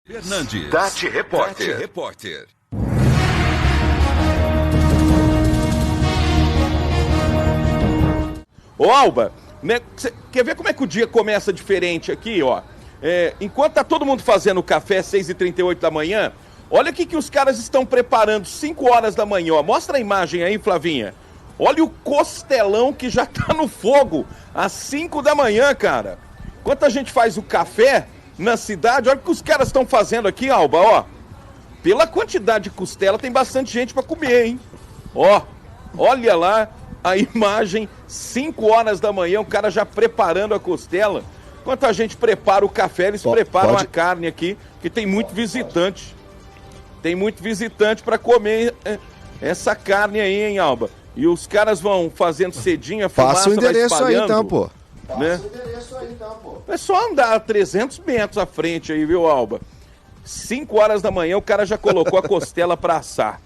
Fernandes. Tati Repórter. Tati Repórter. Ô Alba, né, quer ver como é que o dia começa diferente aqui, ó? Enquanto tá todo mundo fazendo o café 6h38 da manhã, olha o que os caras estão preparando 5 horas da manhã, ó. Mostra a imagem aí, Flavinha. Olha o costelão que já tá no fogo às 5 da manhã, cara. Enquanto a gente faz o café na cidade, olha o que os caras estão fazendo aqui, Alba, ó. Pela quantidade de costela, tem bastante gente pra comer, hein? Ó, olha lá a imagem, 5 horas da manhã, o cara já preparando a costela. Enquanto a gente prepara o café, eles preparam a carne aqui, que tem muito visitante. Tem muito visitante pra comer essa carne aí, hein, Alba? E os caras vão fazendo cedinho, a fumaça Passa o endereço vai espalhando, aí então, pô. Né? Passa o endereço aí então, pô. É só andar 300 metros à frente aí, viu, Alba? 5 horas da manhã o cara já colocou a costela pra assar.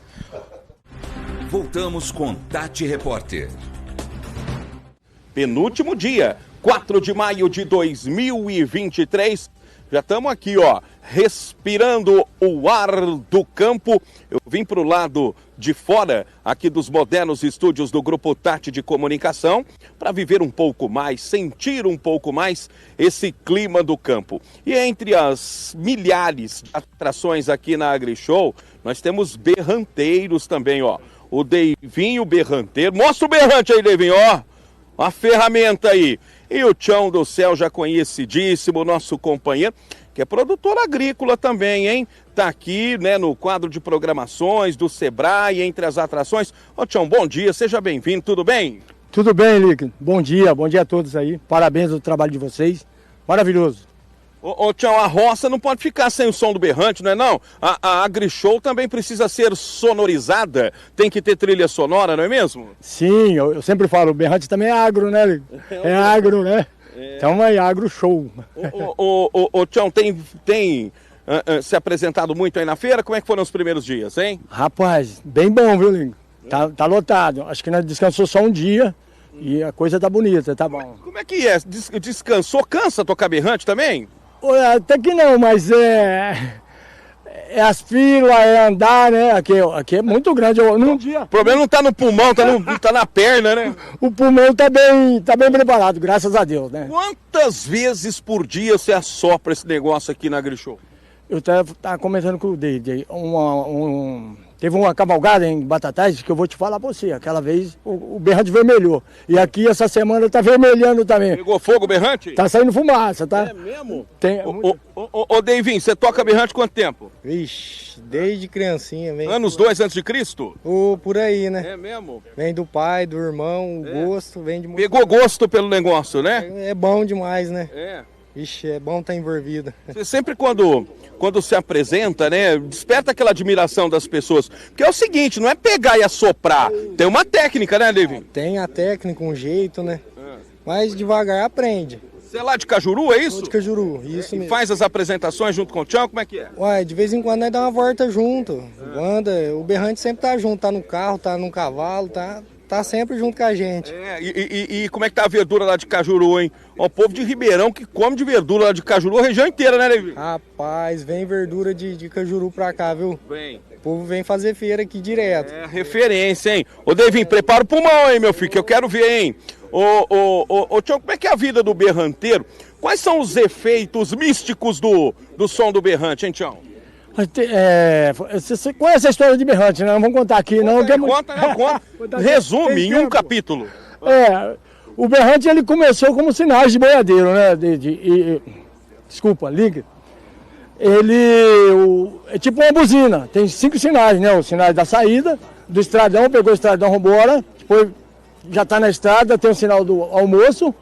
Voltamos com Tati Repórter. Penúltimo dia, 4 de maio de 2023. Já estamos aqui, ó, respirando o ar do campo. Eu vim pro lado de fora, aqui dos modernos estúdios do Grupo Tati de Comunicação, para viver um pouco mais, sentir um pouco mais esse clima do campo. E entre as milhares de atrações aqui na AgriShow, nós temos berranteiros também, ó. O Deivinho Berranteiro. Mostra o berrante aí, Deivinho, ó. A ferramenta aí. E o Tião do Céu, já conhecidíssimo, nosso companheiro, que é produtor agrícola também, hein? Tá aqui, né, no quadro de programações do Sebrae, entre as atrações. Ô, Tião, bom dia, seja bem-vindo, tudo bem? Tudo bem, Lick. Bom dia a todos aí. Parabéns pelo trabalho de vocês. Maravilhoso. Ô, Tião, a roça não pode ficar sem o som do berrante, não é não? A AgriShow também precisa ser sonorizada, tem que ter trilha sonora, não é mesmo? Sim, eu sempre falo, o berrante também é agro, né, Lick? É agro, né? Então é AgriShow. Ô, Tião, tem se apresentado muito aí na feira? Como é que foram os primeiros dias, hein? Rapaz, bem bom, viu, Lick? Tá lotado. Acho que nós descansou só um dia e a coisa tá bonita, tá bom. Como é que é? Descansou? Cansa tocar berrante também? Até que não, mas é as filas, é andar, né? Aqui é muito grande. Num dia. O problema não tá no pulmão, tá na perna, né? O pulmão tá bem preparado, graças a Deus, né? Quantas vezes por dia você assopra esse negócio aqui na AgriShow? Eu tava comentando com o Deide, teve uma cavalgada em Batatais que eu vou te falar pra você. Aquela vez o berrante vermelhou. E aqui essa semana tá vermelhando também. Pegou fogo o berrante? Tá saindo fumaça, tá? É mesmo? Tem, ô Deivinho, você toca berrante quanto tempo? Ixi, desde criancinha. Anos 2 antes de Cristo? Por aí, né? É mesmo? Vem do pai, do irmão, o gosto, vem de muito. Pegou gosto pelo negócio, né? É bom demais, né? É. Ixi, é bom estar envolvido. Você sempre quando se apresenta, né, desperta aquela admiração das pessoas. Porque é o seguinte, não é pegar e assoprar. Tem uma técnica, né, Deivinho? Tem a técnica, um jeito, né? Mas devagar aprende. Você é lá de Cajuru, é isso? Sou de Cajuru, isso mesmo. E faz as apresentações junto com o Tião, como é que é? Uai, de vez em quando nós dá uma volta junto. Anda, o berrante sempre tá junto, tá no carro, tá no cavalo, tá sempre junto com a gente. E como é que tá a verdura lá de Cajuru, hein? Ó, o povo de Ribeirão que come de verdura lá de Cajuru, a região inteira, né, Deivinho? Rapaz, vem verdura de Cajuru pra cá, viu? Vem. O povo vem fazer feira aqui direto. É referência, hein? Ô, Deivinho, prepara o pulmão, hein, meu filho, que eu quero ver, hein? Ô, Tião, como é que é a vida do berranteiro? Quais são os efeitos místicos do som do berrante, hein, Tião? Você conhece a história de berrante, né? Não vamos contar aqui, não. Conta. Resume em um capítulo. O berrante ele começou como sinais de boiadeiro, né? Desculpa, liga. É tipo uma buzina, tem 5 sinais, né? Os sinais da saída, do estradão, pegou o estradão, vambora. Depois já está na estrada, tem o sinal do almoço.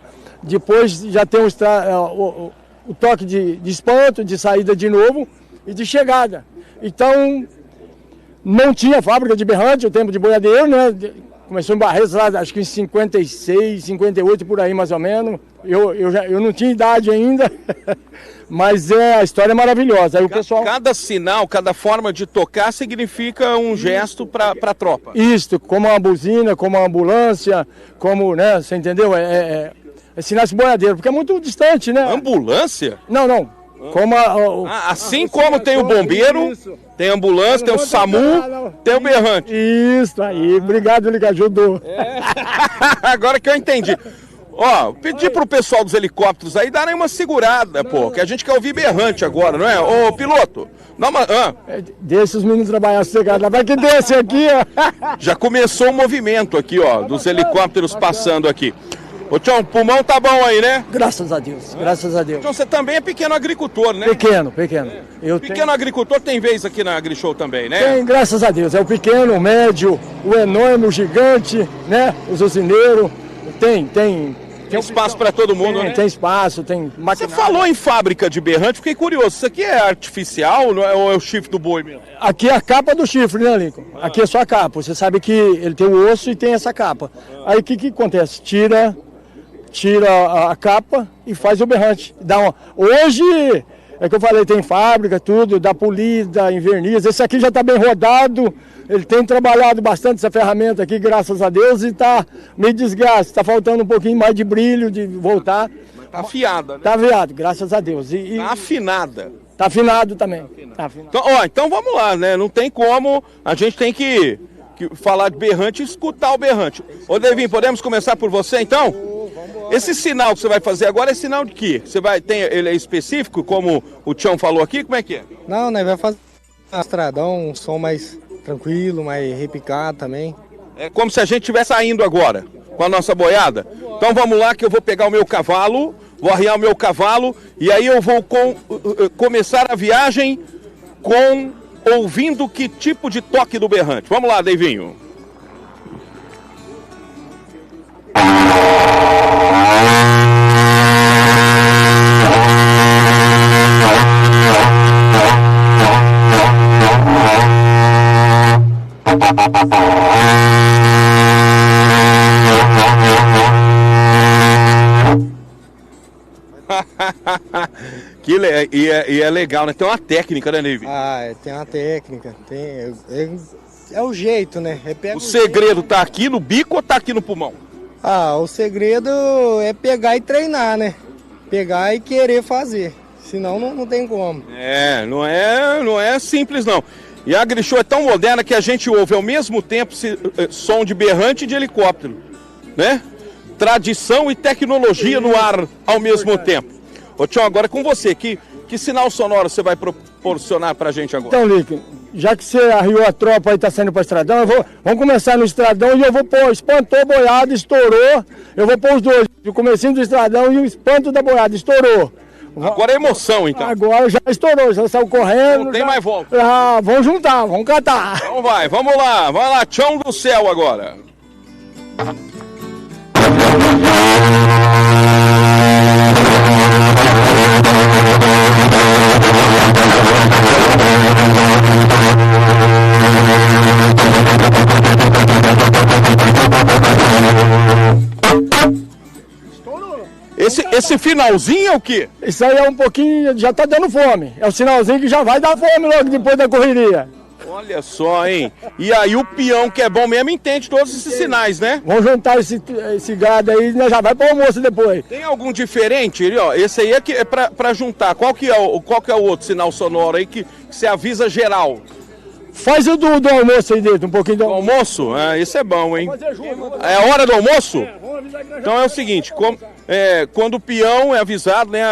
Depois já tem o toque de espanto, de saída de novo e de chegada. Então, não tinha fábrica de berrante, o tempo de boiadeiro, né? Começou em Barretos lá, acho que em 56, 58, por aí mais ou menos. Eu não tinha idade ainda, mas a história é maravilhosa. Aí o pessoal... Cada sinal, cada forma de tocar significa um gesto para a tropa. Isso, como uma buzina, como uma ambulância, como, né, você entendeu? É sinal de boiadeiro, porque é muito distante, né? Ambulância? Não. Assim como tem o bombeiro, tem a ambulância, tem o SAMU, tem o berrante. Isso aí, obrigado, Liga, ajudou. Agora que eu entendi. Ó, pedi pro pessoal dos helicópteros aí darem uma segurada, pô, que a gente quer ouvir berrante agora, não é? Ô, piloto, dá uma... Deixa os meninos trabalhar sossegado, vai que desce aqui, ó. Já começou o movimento aqui, ó, dos helicópteros passando aqui. Ô, Tião, o pulmão tá bom aí, né? Graças a Deus, graças a Deus. Então você também é pequeno agricultor, né? Pequeno. Pequeno agricultor tem vez aqui na AgriShow também, né? Tem, graças a Deus. É o pequeno, o médio, o enorme, o gigante, né? Os usineiros. Tem espaço para todo mundo, né? Tem espaço, tem maquinário. Você falou em fábrica de berrante, fiquei curioso. Isso aqui é artificial ou é o chifre do boi mesmo? Aqui é a capa do chifre, né, Lincoln? Aqui é só a capa. Você sabe que ele tem o osso e tem essa capa. Aí o que acontece? Tira a capa e faz o berrante. Hoje, é que eu falei, tem fábrica, tudo, dá polida, inverniza. Esse aqui já está bem rodado. Ele tem trabalhado bastante essa ferramenta aqui, graças a Deus, e está meio desgaste. Está faltando um pouquinho mais de brilho, de voltar. Tá afiada, né? Tá afiado, graças a Deus. Tá afinada. Tá afinado também. Tá afinado. Então vamos lá, né? Não tem como, a gente tem que falar de berrante e escutar o berrante. Ô, Devinho, podemos começar por você, então? Esse sinal que você vai fazer agora é sinal de quê? Ele é específico, como o Tião falou aqui? Como é que é? Não, né? Vai fazer um estradão, um som mais tranquilo, mais repicado também. É como se a gente estivesse saindo agora com a nossa boiada. Então vamos lá que eu vou pegar o meu cavalo, vou arriar o meu cavalo e aí eu vou começar a viagem ouvindo que tipo de toque do berrante. Vamos lá, Deivinho. E é legal, né? Tem uma técnica, né, Neivinho? Tem uma técnica. É o jeito, né? O segredo tá aqui no bico ou tá aqui no pulmão? O segredo é pegar e treinar, né? Pegar e querer fazer. Senão não tem como. Não é simples, não. E a AgriShow é tão moderna que a gente ouve ao mesmo tempo som de berrante e de helicóptero, né? Tradição e tecnologia no ar ao mesmo tempo. Ô, Tião, agora é com você. Que sinal sonoro você vai proporcionar pra gente agora? Então, Lick, já que você arriou a tropa aí, tá saindo pra estradão, vamos começar no estradão e eu vou pôr, espantou a boiada, estourou, eu vou pôr os dois, o comecinho do estradão e o espanto da boiada, estourou. Agora é emoção, então. Agora já estourou, já saiu correndo. Não tem mais volta. Vamos juntar, vamos cantar. Então vamos lá, Tião do céu agora. Esse finalzinho é o quê? Isso aí é um pouquinho, já tá dando fome. É o sinalzinho que já vai dar fome logo depois da correria. Olha só, hein? E aí o peão que é bom mesmo entende todos esses sinais, né? Vamos juntar esse gado aí e já vai pro almoço depois. Tem algum diferente? Ó, esse aí é pra juntar. Qual que é o outro sinal sonoro aí que você avisa geral? Faz o do almoço aí dentro, um pouquinho do almoço. Esse é bom, hein? É a hora do almoço? Então é o seguinte, quando o peão é avisado, né?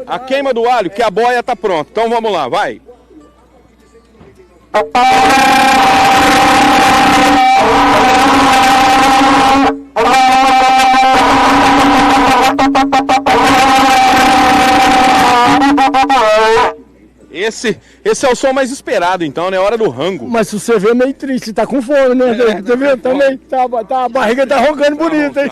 A queima do alho, que a boia tá pronta. Então vamos lá, vai. Esse é o som mais esperado, então, né? Hora do rango. Mas se você vê, é meio triste, tá com fome, né? Você vê também, a barriga tá roncando bonito, hein?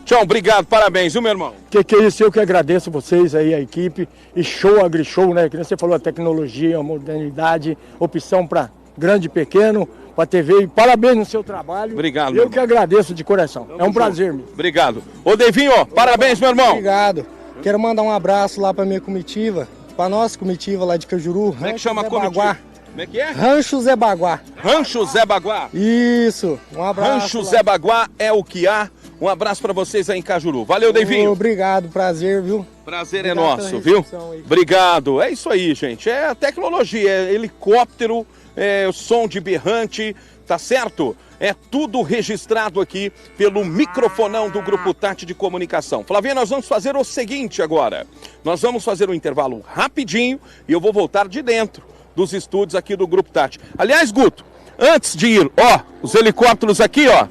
Tião, obrigado, parabéns, viu, meu irmão? Que é isso, eu que agradeço vocês aí, a equipe, e show, AgriShow, né? Que você falou, a tecnologia, a modernidade, opção para grande e pequeno, para TV, e parabéns no seu trabalho. Obrigado, eu que agradeço de coração, é um prazer, meu. Obrigado. Ô, Devinho, ó, parabéns, meu irmão. Obrigado. Quero mandar um abraço lá pra minha comitiva, pra nossa comitiva lá de Cajuru. Como é que chama a comitiva? Como é que é? Rancho Zé Baguá. Rancho Zé Baguá. Isso, um abraço. Rancho Zé Baguá é o que há. Um abraço para vocês aí em Cajuru. Valeu, Deivinho. Obrigado, prazer, viu? Prazer Obrigado é nosso, pela viu? recepção aí. Obrigado. É isso aí, gente. É tecnologia, é helicóptero, é som de berrante, tá certo? É tudo registrado aqui pelo microfonão do Grupo Tati de Comunicação. Flavinha, nós vamos fazer o seguinte agora. Nós vamos fazer um intervalo rapidinho e eu vou voltar de dentro dos estúdios aqui do Grupo Tati. Aliás, Guto, antes de ir, ó, os helicópteros aqui, ó.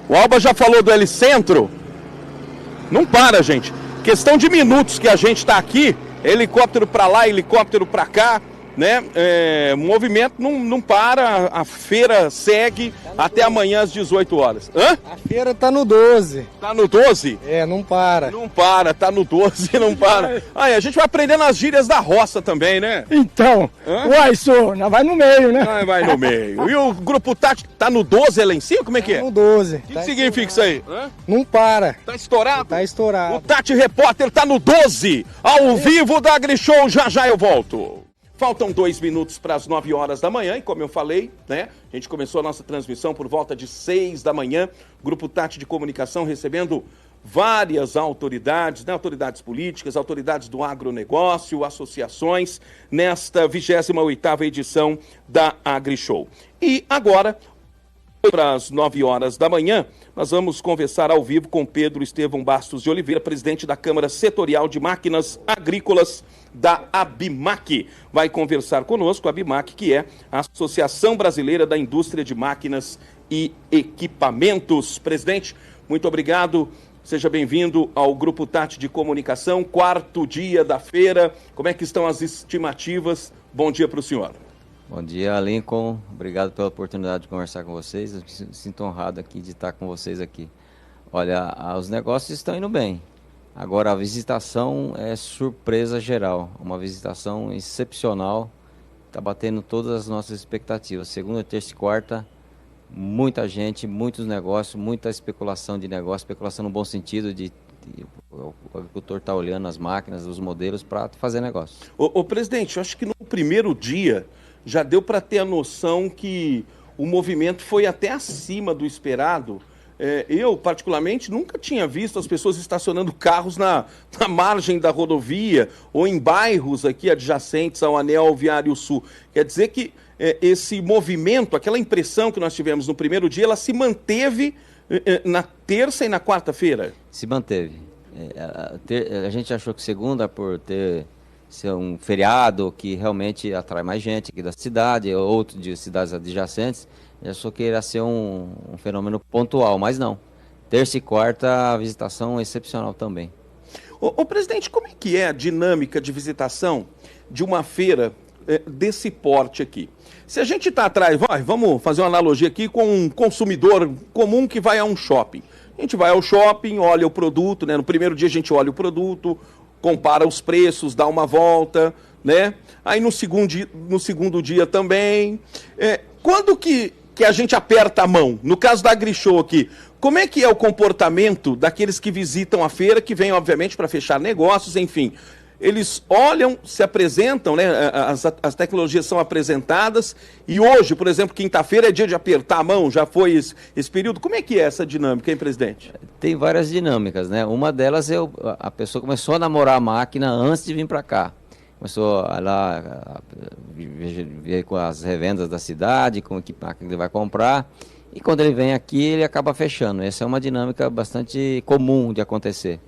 O Alba já falou do Helicentro. Não para, gente. Questão de minutos que a gente tá aqui, helicóptero pra lá, helicóptero pra cá, né? O movimento não para, a feira segue até amanhã às 18 horas. Hã? A feira tá no 12. Tá no 12? Não para. Não para, tá no 12 e não para. Aí, a gente vai aprendendo as gírias da roça também, né? Então, uai, senhor, nós vai no meio, né? Vai no meio. E o Grupo Tati tá no 12 lá em cima? Como é que é? No 12. O que significa isso aí? Hã? Não para. Tá estourado? Tá estourado. O Tati Repórter tá no 12, ao vivo da AgriShow, já eu volto. Faltam 2 minutos para as 9 horas da manhã e como eu falei, né, a gente começou a nossa transmissão por volta de 6 da manhã, Grupo Tati de Comunicação recebendo várias autoridades, né, autoridades políticas, autoridades do agronegócio, associações, nesta 28ª edição da AgriShow. E agora, para as 9 horas da manhã, nós vamos conversar ao vivo com Pedro Estevão Bastos de Oliveira, presidente da Câmara Setorial de Máquinas Agrícolas da ABIMAQ. Vai conversar conosco a ABIMAQ, que é a Associação Brasileira da Indústria de Máquinas e Equipamentos. Presidente, muito obrigado. Seja bem-vindo ao Grupo Tati de Comunicação, 4º dia da feira. Como é que estão as estimativas? Bom dia para o senhor. Bom dia, Lincoln. Obrigado pela oportunidade de conversar com vocês. Eu me sinto honrado aqui de estar com vocês aqui. Olha, os negócios estão indo bem. Agora, a visitação é surpresa geral. Uma visitação excepcional. Está batendo todas as nossas expectativas. Segunda, terça e quarta, muita gente, muitos negócios, muita especulação de negócio. Especulação no bom sentido o agricultor está olhando as máquinas, os modelos para fazer negócio. Ô, presidente, eu acho que no primeiro dia já deu para ter a noção que o movimento foi até acima do esperado. Eu, particularmente, nunca tinha visto as pessoas estacionando carros na margem da rodovia ou em bairros aqui adjacentes ao Anel Viário Sul. Quer dizer que esse movimento, aquela impressão que nós tivemos no primeiro dia, ela se manteve na terça e na quarta-feira? Se manteve. A gente achou que segunda, por ser um feriado que realmente atrai mais gente aqui da cidade, outro de cidades adjacentes, eu achou que ia ser um fenômeno pontual, mas não. Terça e quarta, a visitação é excepcional também. Ô, presidente, como é que é a dinâmica de visitação de uma feira desse porte aqui? Se a gente está atrás, vamos fazer uma analogia aqui com um consumidor comum que vai a um shopping. A gente vai ao shopping, olha o produto, né? No primeiro dia a gente olha o produto, compara os preços, dá uma volta, né? Aí no segundo dia também. Quando que a gente aperta a mão? No caso da AgriShow aqui, como é que é o comportamento daqueles que visitam a feira, que vêm, obviamente, para fechar negócios, enfim? Eles olham, se apresentam, né? As tecnologias são apresentadas e hoje, por exemplo, quinta-feira é dia de apertar a mão, já foi esse período. Como é que é essa dinâmica, hein, presidente? Tem várias dinâmicas, né? Uma delas é a pessoa começou a namorar a máquina antes de vir para cá. Começou a lá ver com as revendas da cidade, com que máquina ele vai comprar. E quando ele vem aqui, ele acaba fechando. Essa é uma dinâmica bastante comum de acontecer.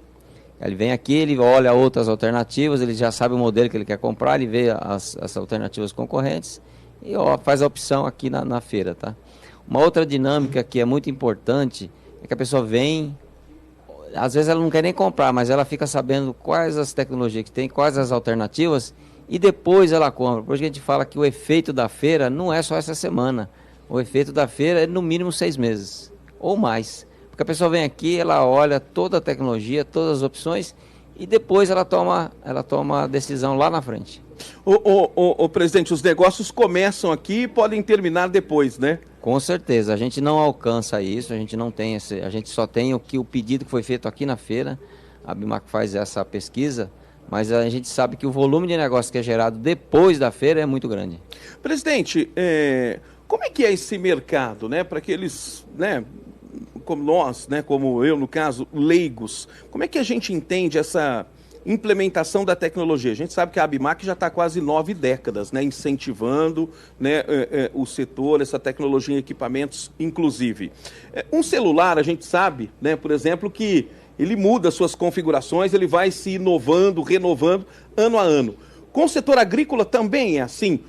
Ele vem aqui, ele olha outras alternativas, ele já sabe o modelo que ele quer comprar, ele vê as alternativas concorrentes e faz a opção aqui na feira, tá? Uma outra dinâmica que é muito importante é que a pessoa vem, às vezes ela não quer nem comprar, mas ela fica sabendo quais as tecnologias que tem, quais as alternativas e depois ela compra. Por isso que a gente fala que o efeito da feira não é só essa semana, o efeito da feira é no mínimo 6 meses ou mais. Porque a pessoa vem aqui, ela olha toda a tecnologia, todas as opções e depois ela toma a decisão lá na frente. Ô, presidente, os negócios começam aqui e podem terminar depois, né? Com certeza, a gente não alcança isso, a gente não tem a gente só tem o pedido que foi feito aqui na feira. A ABIMAQ faz essa pesquisa, mas a gente sabe que o volume de negócio que é gerado depois da feira é muito grande. Presidente, como é que é esse mercado, né? Para aqueles, né, como nós, né, como eu no caso, leigos, como é que a gente entende essa implementação da tecnologia? A gente sabe que a ABMAC já está quase 9 décadas, né, incentivando, né, o setor, essa tecnologia em equipamentos, inclusive. Um celular, a gente sabe, né, por exemplo, que ele muda suas configurações, ele vai se inovando, renovando, ano a ano. Com o setor agrícola também é assim.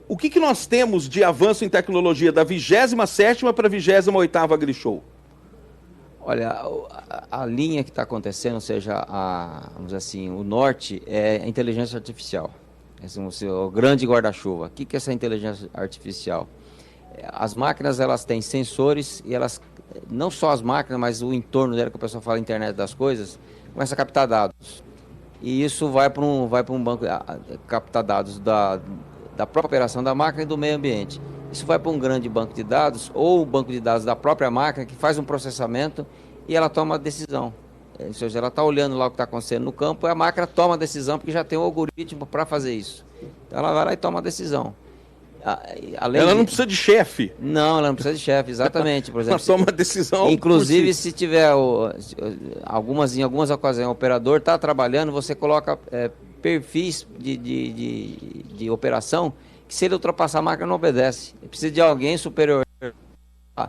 O que nós temos de avanço em tecnologia da 27ª para a 28ª AgriShow? Olha, a linha que está acontecendo, ou seja, vamos dizer assim, o norte é a inteligência artificial. Esse é o grande guarda-chuva. O que é essa inteligência artificial? As máquinas, elas têm sensores e elas, não só as máquinas, mas o entorno dela, que o pessoal fala internet das coisas, começa a captar dados. E isso vai para um banco, captar dados da própria operação da máquina e do meio ambiente. Isso vai para um grande banco de dados ou o banco de dados da própria máquina que faz um processamento e ela toma a decisão. Ou seja, ela está olhando lá o que está acontecendo no campo e a máquina toma a decisão porque já tem um algoritmo para fazer isso. Então ela vai lá e toma a decisão. Ela não precisa de chefe. Não, ela não precisa de chefe, exatamente. Por exemplo, ela toma a decisão. Inclusive, se tiver em algumas ocasiões, o operador está trabalhando, você coloca perfis de operação que se ele ultrapassar a máquina não obedece. Precisa de alguém superior.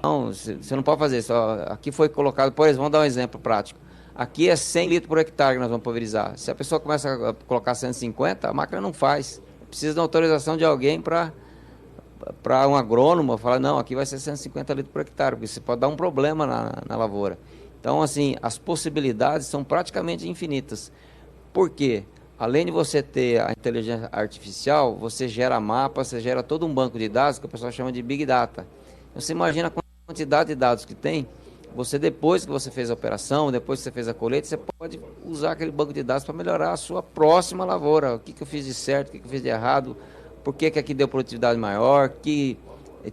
Não, você não pode fazer isso. Aqui foi colocado, por exemplo, vamos dar um exemplo prático. Aqui é 100 litros por hectare que nós vamos pulverizar. Se a pessoa começa a colocar 150, a máquina não faz. Precisa da autorização de alguém para um agrônomo falar, não, aqui vai ser 150 litros por hectare, porque você pode dar um problema na lavoura. Então, assim, as possibilidades são praticamente infinitas. Por quê? Além de você ter a inteligência artificial, você gera mapas, você gera todo um banco de dados que o pessoal chama de Big Data. Você imagina a quantidade de dados que tem. Você, depois que você fez a operação, depois que você fez a colheita, você pode usar aquele banco de dados para melhorar a sua próxima lavoura. O que eu fiz de certo, o que eu fiz de errado, por que aqui deu produtividade maior, que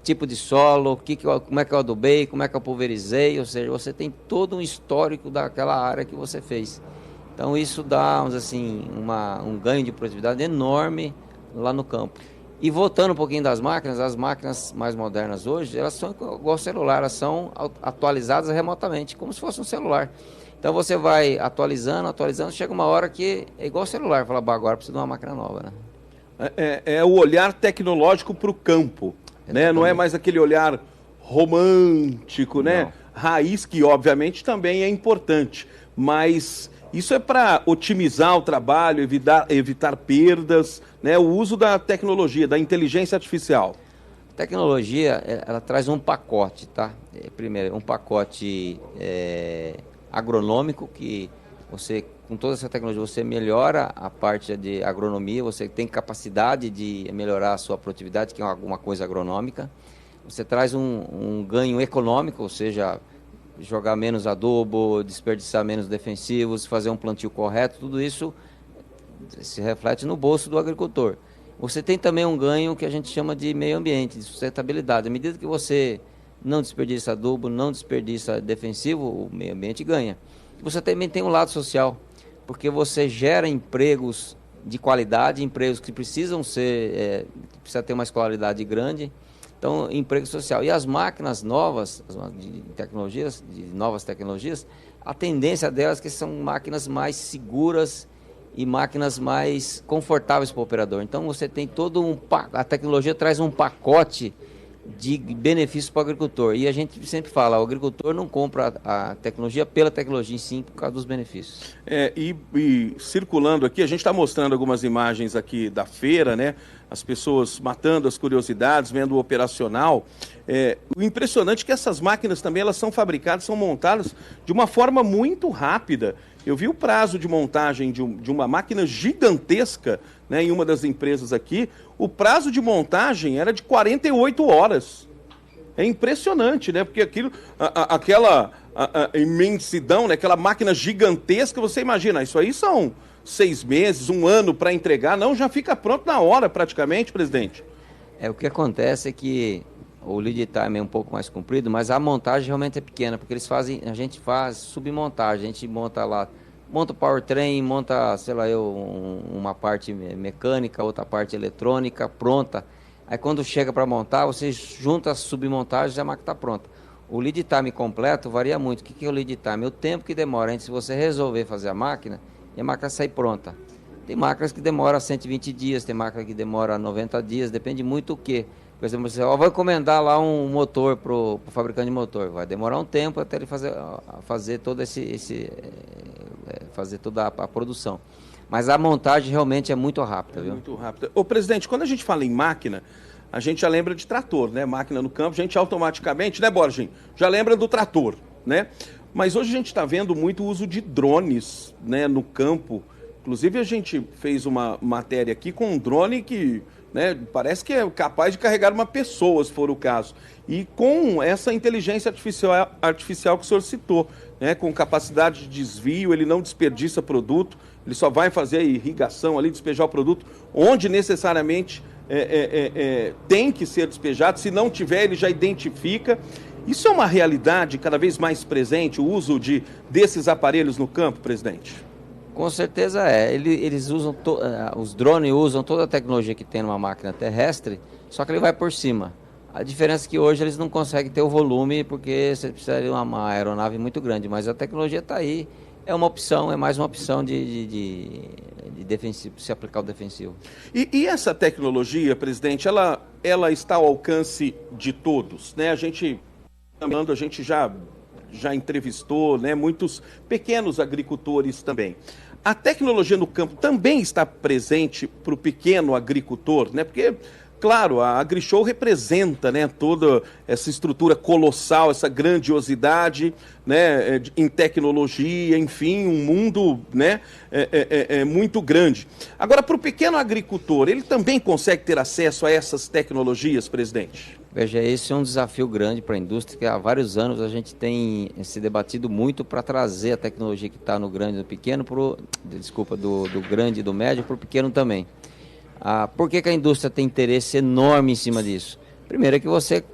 tipo de solo, como é que eu adubei, como é que eu pulverizei. Ou seja, você tem todo um histórico daquela área que você fez. Então isso dá, vamos dizer assim, um ganho de produtividade enorme lá no campo. E voltando um pouquinho das máquinas, as máquinas mais modernas hoje, elas são igual ao celular, elas são atualizadas remotamente, como se fosse um celular. Então você vai atualizando, chega uma hora que é igual ao celular, fala, agora precisa de uma máquina nova, né? É o olhar tecnológico para o campo, né? Não é mais aquele olhar romântico, né? Não. Raiz, que obviamente também é importante, mas isso é para otimizar o trabalho, evitar perdas, né? O uso da tecnologia, da inteligência artificial. A tecnologia, ela traz um pacote, tá? Primeiro, um pacote agronômico, que você, com toda essa tecnologia, você melhora a parte de agronomia, você tem capacidade de melhorar a sua produtividade, que é alguma coisa agronômica. Você traz um ganho econômico, ou seja, jogar menos adubo, desperdiçar menos defensivos, fazer um plantio correto, tudo isso se reflete no bolso do agricultor. Você tem também um ganho que a gente chama de meio ambiente, de sustentabilidade. À medida que você não desperdiça adubo, não desperdiça defensivo, o meio ambiente ganha. Você também tem um lado social, porque você gera empregos de qualidade, empregos que precisam precisa ter uma escolaridade grande. Então, emprego social. E as máquinas novas, de novas tecnologias, a tendência delas é que são máquinas mais seguras e máquinas mais confortáveis para o operador. Então, você tem a tecnologia traz um pacote de benefícios para o agricultor. E a gente sempre fala, o agricultor não compra a tecnologia pela tecnologia em si, por causa dos benefícios. E circulando aqui, a gente está mostrando algumas imagens aqui da feira, né? As pessoas matando as curiosidades, vendo o operacional. O impressionante é que essas máquinas também, elas são fabricadas, são montadas de uma forma muito rápida. Eu vi o prazo de montagem de uma máquina gigantesca, né, em uma das empresas aqui. O prazo de montagem era de 48 horas. É impressionante, né? Porque aquela imensidão, né, aquela máquina gigantesca, você imagina, isso aí são 6 meses, 1 ano para entregar. Não, já fica pronto na hora praticamente, presidente. O que acontece é que o lead time é um pouco mais comprido, mas a montagem realmente é pequena, porque a gente faz submontagem, a gente monta o powertrain, monta, sei lá, uma parte mecânica, outra parte eletrônica, pronta. Aí quando chega para montar, você junta as submontagens e a máquina está pronta. O lead time completo varia muito. O que é o lead time? O tempo que demora entre você resolver fazer a máquina e a máquina sair pronta. Tem máquinas que demoram 120 dias, tem máquina que demora 90 dias, depende muito do que. Por exemplo, você vai encomendar lá um motor para o fabricante de motor. Vai demorar um tempo até ele fazer todo fazer toda a produção. Mas a montagem realmente é muito rápida, viu? Muito rápida. Ô, presidente, quando a gente fala em máquina, a gente já lembra de trator, né? Máquina no campo, a gente automaticamente, né, Borginho? Já lembra do trator, né? Mas hoje a gente está vendo muito uso de drones, né, no campo. Inclusive a gente fez uma matéria aqui com um drone que, né, parece que é capaz de carregar uma pessoa, se for o caso. E com essa inteligência artificial que o senhor citou, né, com capacidade de desvio, ele não desperdiça produto, ele só vai fazer a irrigação ali, despejar o produto onde necessariamente tem que ser despejado. Se não tiver, ele já identifica. Isso é uma realidade cada vez mais presente, o uso desses aparelhos no campo, presidente? Com certeza é. Eles usam, os drones usam toda a tecnologia que tem numa máquina terrestre, só que ele vai por cima. A diferença é que hoje eles não conseguem ter o volume porque você precisa de uma aeronave muito grande, mas a tecnologia está aí. É uma opção, é mais uma opção de defensivo, se aplicar o defensivo. E essa tecnologia, presidente, ela está ao alcance de todos, né? A gente já entrevistou, né, muitos pequenos agricultores também. A tecnologia no campo também está presente para o pequeno agricultor, né? Porque, claro, a AgriShow representa, né, toda essa estrutura colossal, essa grandiosidade, né, em tecnologia, enfim, um mundo, né, muito grande. Agora, para o pequeno agricultor, ele também consegue ter acesso a essas tecnologias, presidente? Veja, esse é um desafio grande para a indústria, que há vários anos a gente tem se debatido muito para trazer a tecnologia que está no grande e no pequeno, do grande e do médio para o pequeno também. Por que a indústria tem interesse enorme em cima disso? Primeiro é que você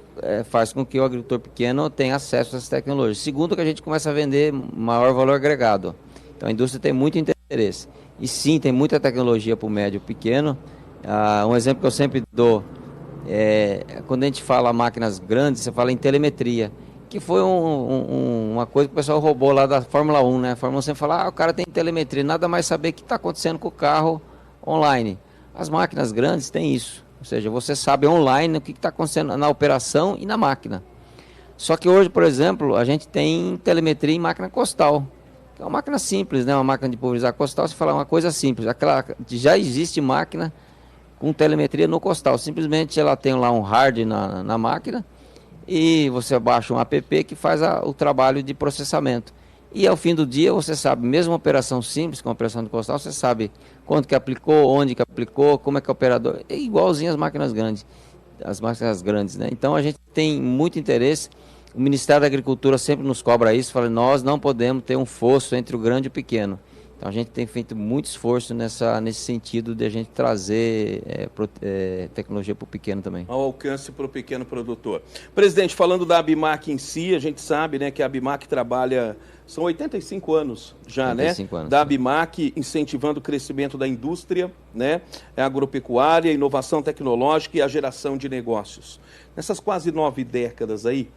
faz com que o agricultor pequeno tenha acesso a essas tecnologias. Segundo, que a gente começa a vender maior valor agregado. Então a indústria tem muito interesse. E sim, tem muita tecnologia para o médio e pequeno. Um exemplo que eu sempre dou quando a gente fala máquinas grandes, você fala em telemetria, que foi uma coisa que o pessoal roubou lá da Fórmula 1, né? A Fórmula 1 sempre fala, o cara tem telemetria, nada mais saber o que está acontecendo com o carro online. As máquinas grandes têm isso, ou seja, você sabe online o que está acontecendo na operação e na máquina. Só que hoje, por exemplo, a gente tem telemetria em máquina costal, que é uma máquina simples, né? Uma máquina de pulverizar costal, você fala uma coisa simples, já existe máquina com telemetria no costal, simplesmente ela tem lá um hard na máquina e você baixa um app que faz o trabalho de processamento. E ao fim do dia você sabe, mesmo uma operação simples, com a operação de costal, você sabe quanto que aplicou, onde que aplicou, como é que é o operador, é igualzinho às máquinas grandes, né? Então a gente tem muito interesse, o Ministério da Agricultura sempre nos cobra isso, fala, nós não podemos ter um fosso entre o grande e o pequeno. Então a gente tem feito muito esforço nesse sentido de a gente trazer tecnologia para o pequeno também. Ao alcance para o pequeno produtor. Presidente, falando da ABIMAQ em si, a gente sabe, né, que a ABIMAQ trabalha, são 85 anos já, 85 né? Anos, da ABIMAQ, incentivando o crescimento da indústria, né, a agropecuária, a inovação tecnológica e a geração de negócios. Nessas quase 9 décadas aí,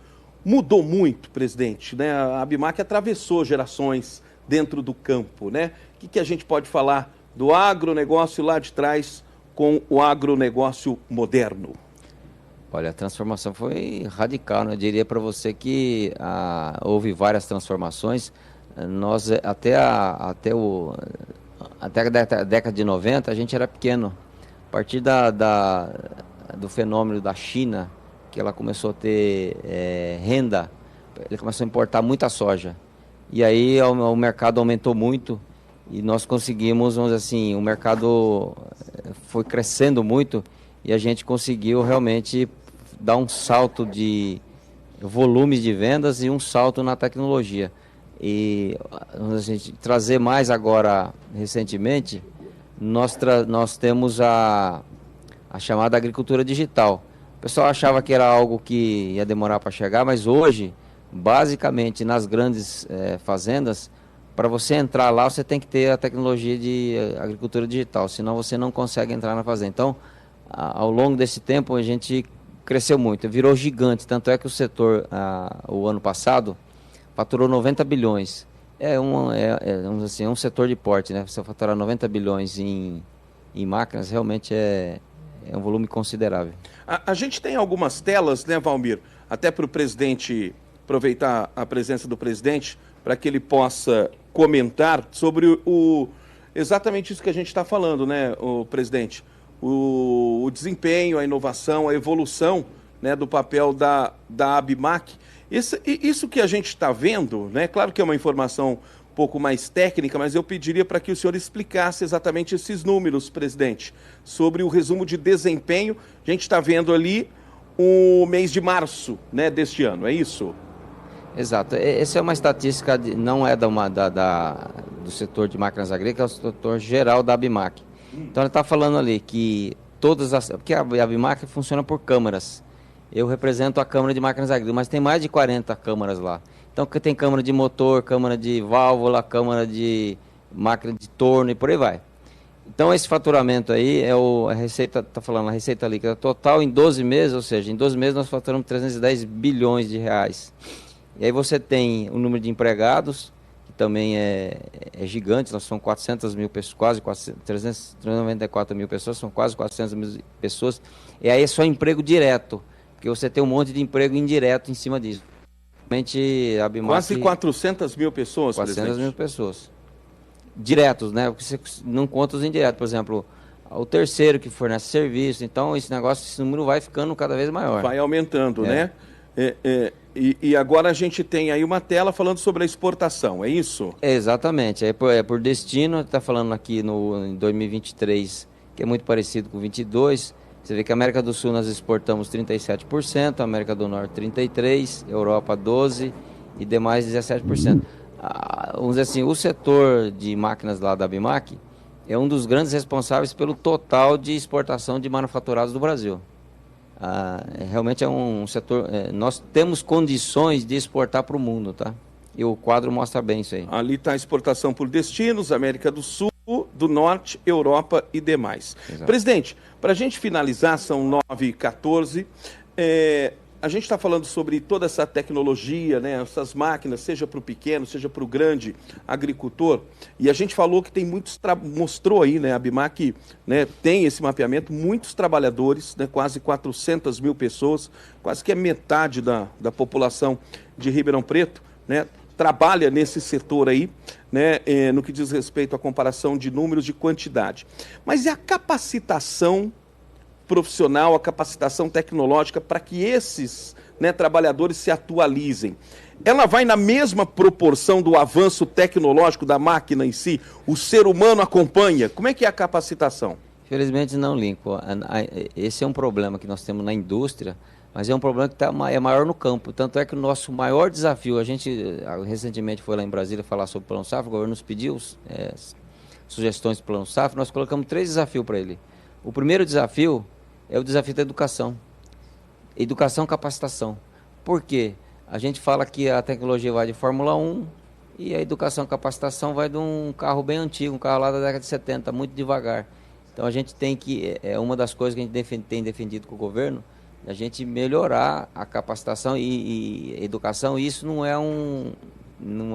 mudou muito, presidente, né? A ABIMAQ atravessou gerações dentro do campo, né? O que a gente pode falar do agronegócio lá de trás com o agronegócio moderno? Olha, a transformação foi radical, né? Eu diria para você que houve várias transformações. Nós, até a década de 90, a gente era pequeno. A partir do fenômeno da China, que ela começou a ter renda, ele começou a importar muita soja. E aí o mercado aumentou muito e nós conseguimos, vamos dizer assim, o mercado foi crescendo muito e a gente conseguiu realmente dar um salto de volumes de vendas e um salto na tecnologia. E a gente trazer mais agora, recentemente, nós temos a chamada agricultura digital. O pessoal achava que era algo que ia demorar para chegar, mas hoje, basicamente, nas grandes fazendas, para você entrar lá, você tem que ter a tecnologia de agricultura digital, senão você não consegue entrar na fazenda. Então, ao longo desse tempo, a gente cresceu muito, virou gigante, tanto é que o setor, o ano passado, faturou 90 bilhões. Vamos assim, é um setor de porte, né? Você faturar 90 bilhões em máquinas, realmente é um volume considerável. A gente tem algumas telas, né, Valmir? Até para o presidente, aproveitar a presença do presidente, para que ele possa comentar sobre exatamente isso que a gente está falando, né, o presidente? O desempenho, a inovação, a evolução, né, do papel da ABIMAQ. Isso que a gente está vendo, né, claro que é uma informação um pouco mais técnica, mas eu pediria para que o senhor explicasse exatamente esses números, presidente, sobre o resumo de desempenho. A gente está vendo ali o mês de março, né, deste ano, é isso? Exato. Essa é uma estatística, não é do setor de máquinas agrícolas, é o setor geral da ABIMAQ. Então, ele está falando ali que porque a ABIMAQ funciona por câmaras. Eu represento a Câmara de Máquinas Agrícolas, mas tem mais de 40 câmaras lá. Então, tem câmara de motor, câmara de válvula, câmara de máquina de torno e por aí vai. Então, esse faturamento aí a receita, está falando, a receita líquida total em 12 meses, ou seja, em 12 meses nós faturamos 310 bilhões de reais. E aí você tem o número de empregados, que também é gigante, nós somos 400 mil pessoas, quase 394 mil pessoas, são quase 400 mil pessoas. E aí é só emprego direto, porque você tem um monte de emprego indireto em cima disso. Realmente, a ABIMAQ, quase 400 mil pessoas, 400 presidente. mil pessoas. Diretos, né? Porque você não conta os indiretos. Por exemplo, o terceiro que fornece serviço. Então, esse número vai ficando cada vez maior. Vai aumentando, né? E agora a gente tem aí uma tela falando sobre a exportação, é isso? Exatamente. Por destino, está falando aqui em 2023, que é muito parecido com 22. Você vê que a América do Sul nós exportamos 37%, América do Norte 33%, Europa 12% e demais 17%. Vamos dizer assim, o setor de máquinas lá da ABIMAQ é um dos grandes responsáveis pelo total de exportação de manufaturados do Brasil. Realmente é um setor, nós temos condições de exportar para o mundo, tá? E o quadro mostra bem isso aí. Ali está a exportação por destinos, América do Sul, do Norte, Europa e demais. Exato. Presidente, para a gente finalizar, são 9h14, a gente está falando sobre toda essa tecnologia, né, essas máquinas, seja para o pequeno, seja para o grande agricultor, e a gente falou que tem mostrou aí, né, a ABIMAQ, né, tem esse mapeamento, muitos trabalhadores, né, quase 400 mil pessoas, quase que é metade da população de Ribeirão Preto, né, trabalha nesse setor aí, né, no que diz respeito à comparação de números de quantidade. Mas e a capacitação profissional, a capacitação tecnológica para que esses, né, trabalhadores se atualizem? Ela vai na mesma proporção do avanço tecnológico da máquina em si? O ser humano acompanha? Como é que é a capacitação? Felizmente não, Lincoln. Esse é um problema que nós temos na indústria, mas é um problema que é maior no campo. Tanto é que o nosso maior desafio, a gente recentemente foi lá em Brasília falar sobre o Plano Safra, o governo nos pediu sugestões do Plano Safra, nós colocamos 3 desafios para ele. O primeiro desafio é o desafio da educação. Educação, capacitação. Por quê? A gente fala que a tecnologia vai de Fórmula 1 e a educação, capacitação vai de um carro bem antigo, um carro lá da década de 70, muito devagar. Então a gente tem que, uma das coisas que a gente tem defendido com o governo, a gente melhorar a capacitação e educação. E isso não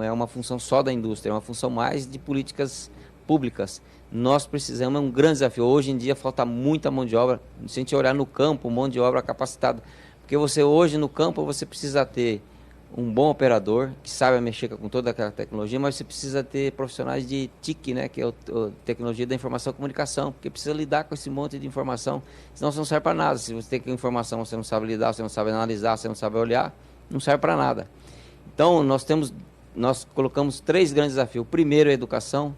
é uma função só da indústria, é uma função mais de políticas públicas. Nós precisamos, é um grande desafio. Hoje em dia falta muita mão de obra. Se a gente olhar no campo, mão de obra capacitada. Porque você hoje no campo você precisa ter um bom operador, que saiba mexer com toda aquela tecnologia, mas você precisa ter profissionais de TIC, né, que é a tecnologia da informação e comunicação, porque precisa lidar com esse monte de informação, senão você não serve para nada. Se você tem informação, você não sabe lidar, você não sabe analisar, você não sabe olhar, não serve para nada. Então, nós colocamos 3 grandes desafios. O primeiro é a educação,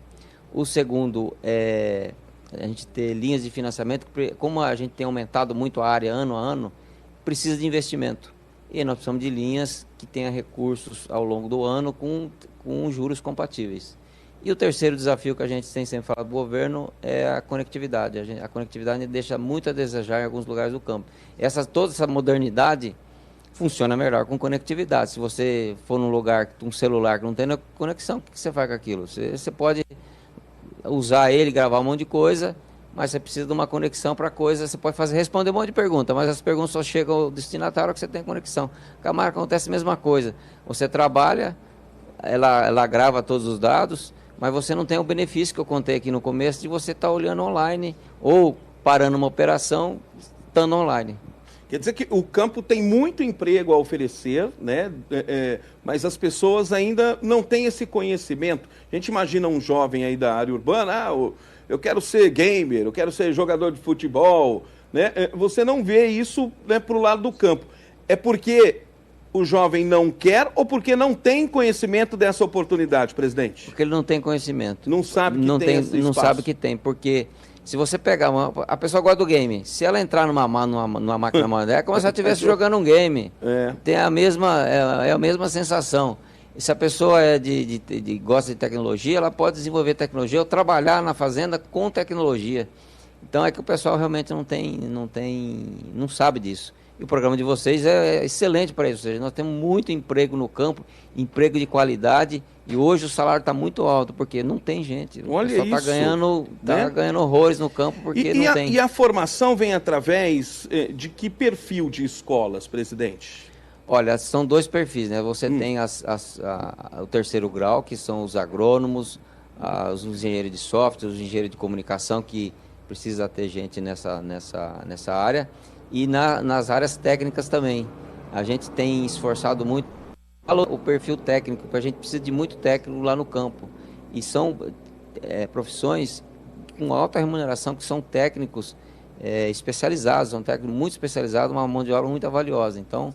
o segundo é a gente ter linhas de financiamento, como a gente tem aumentado muito a área ano a ano, precisa de investimento. E nós precisamos de linhas que tenham recursos ao longo do ano com juros compatíveis. E o terceiro desafio que a gente tem sempre falado do governo é a conectividade. A conectividade deixa muito a desejar em alguns lugares do campo. Toda essa modernidade funciona melhor com conectividade. Se você for num lugar, um celular que não tem conexão, o que você faz com aquilo? Você pode usar ele, gravar um monte de coisa, mas você precisa de uma conexão para coisa. Você pode responder um monte de perguntas, mas as perguntas só chegam ao destinatário que você tem conexão. Com a marca acontece a mesma coisa. Você trabalha, ela grava todos os dados, mas você não tem o benefício que eu contei aqui no começo de você estar olhando online ou parando uma operação, estando online. Quer dizer que o campo tem muito emprego a oferecer, né? Mas as pessoas ainda não têm esse conhecimento. A gente imagina um jovem aí da área urbana, eu quero ser gamer, eu quero ser jogador de futebol, né? Você não vê isso, né, para o lado do campo. É porque o jovem não quer ou porque não tem conhecimento dessa oportunidade, presidente? Porque ele não tem conhecimento. Não sabe que tem esse Não espaço. sabe que tem, porque se você pegar a pessoa gosta do game, se ela entrar numa máquina moderna, é como se ela estivesse jogando um game. Tem a mesma sensação. E se a pessoa gosta de tecnologia, ela pode desenvolver tecnologia ou trabalhar na fazenda com tecnologia. Então é que o pessoal realmente não sabe disso. E o programa de vocês é excelente para isso. Ou seja, nós temos muito emprego no campo, emprego de qualidade, e hoje o salário está muito alto, porque não tem gente. O Olha pessoal está ganhando horrores no campo, porque não tem. E a formação vem através de que perfil de escolas, presidente? Olha, são dois perfis, né? Você tem o terceiro grau, que são os agrônomos, os engenheiros de software, os engenheiros de comunicação, que precisa ter gente nessa área. E nas áreas técnicas também. A gente tem esforçado muito o perfil técnico, porque a gente precisa de muito técnico lá no campo. E são profissões com alta remuneração, que são técnicos especializados, são técnicos muito especializados, uma mão de obra muito valiosa. Então,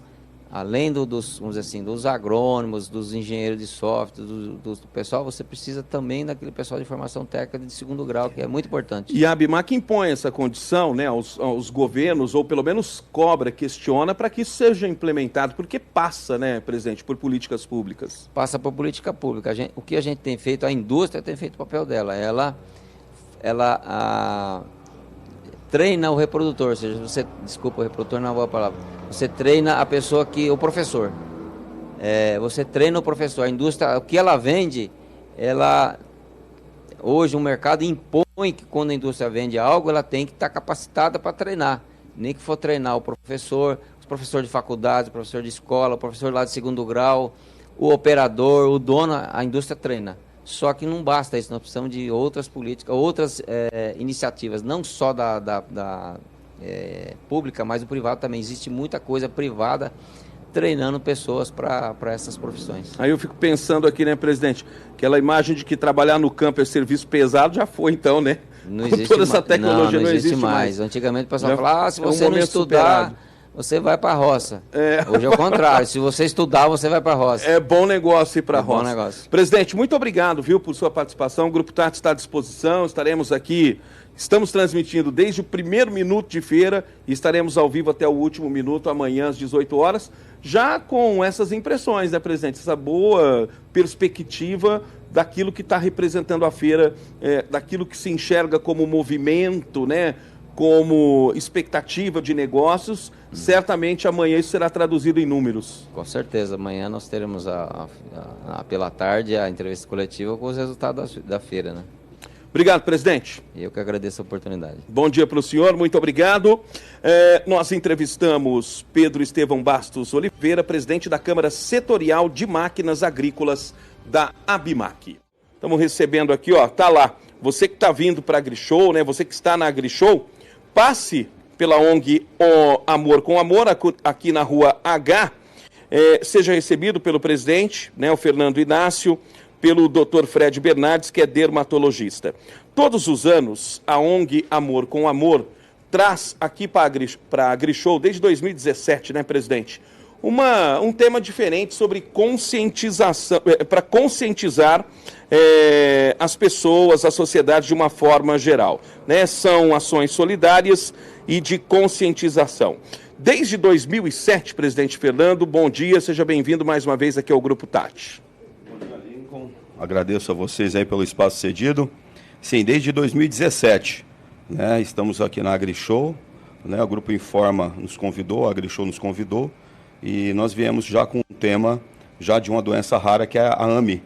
além vamos dizer assim, dos agrônomos, dos engenheiros de software, do pessoal, você precisa também daquele pessoal de formação técnica de segundo grau, que é muito importante. E a ABMAC impõe essa condição, né, aos governos, ou pelo menos cobra, questiona, para que isso seja implementado, porque passa, né, presidente, por políticas públicas. Passa por política pública. O que a gente tem feito, a indústria tem feito o papel dela. Ela treina o reprodutor, ou seja, desculpa, o reprodutor não é uma boa palavra. Você treina a pessoa o professor. Você treina o professor. A indústria, o que ela vende, hoje o mercado impõe que quando a indústria vende algo, ela tem que estar capacitada para treinar. Nem que for treinar o professor, os professores de faculdade, o professor de escola, o professor lá de segundo grau, o operador, o dono, a indústria treina. Só que não basta isso, nós precisamos de outras políticas, outras iniciativas, não só da pública, mas do privado também. Existe muita coisa privada treinando pessoas para essas profissões. Aí eu fico pensando aqui, né, presidente, aquela imagem de que trabalhar no campo é serviço pesado já foi então, né? Não existe toda essa tecnologia não existe mais. Antigamente o pessoal falava, se você não estudar, você vai para a roça. Hoje é o contrário, se você estudar, você vai para a roça. É bom negócio ir para a roça. Bom negócio. Presidente, muito obrigado, viu, por sua participação. O Grupo TAT está à disposição, estaremos aqui, estamos transmitindo desde o primeiro minuto de feira e estaremos ao vivo até o último minuto, amanhã às 18 horas, já com essas impressões, né, presidente? Essa boa perspectiva daquilo que está representando a feira, daquilo que se enxerga como movimento, né, como expectativa de negócios. Certamente amanhã isso será traduzido em números. Com certeza, amanhã nós teremos pela tarde a entrevista coletiva com os resultados da feira, né? Obrigado, presidente. Eu que agradeço a oportunidade. Bom dia para o senhor, muito obrigado. Nós entrevistamos Pedro Estevão Bastos Oliveira, presidente da Câmara Setorial de Máquinas Agrícolas da ABMAC. Estamos recebendo aqui, ó, tá lá, você que está vindo para a AgriShow, né, você que está na AgriShow, passe pela ONG Amor com Amor, aqui na Rua H, seja recebido pelo presidente, né, o Fernando Inácio, pelo Dr. Fred Bernardes, que é dermatologista. Todos os anos, a ONG Amor com Amor traz aqui para a AgriShow, desde 2017, né, presidente, um tema diferente sobre conscientização, para conscientizar as pessoas, a sociedade de uma forma geral, né? São ações solidárias e de conscientização. Desde 2007, presidente Fernando, bom dia, seja bem-vindo mais uma vez aqui ao Grupo TAT. Agradeço a vocês aí pelo espaço cedido. Sim, desde 2017, né, estamos aqui na AgriShow, né, o Grupo Informa nos convidou, a AgriShow nos convidou, e nós viemos já com um tema já de uma doença rara que é a AME.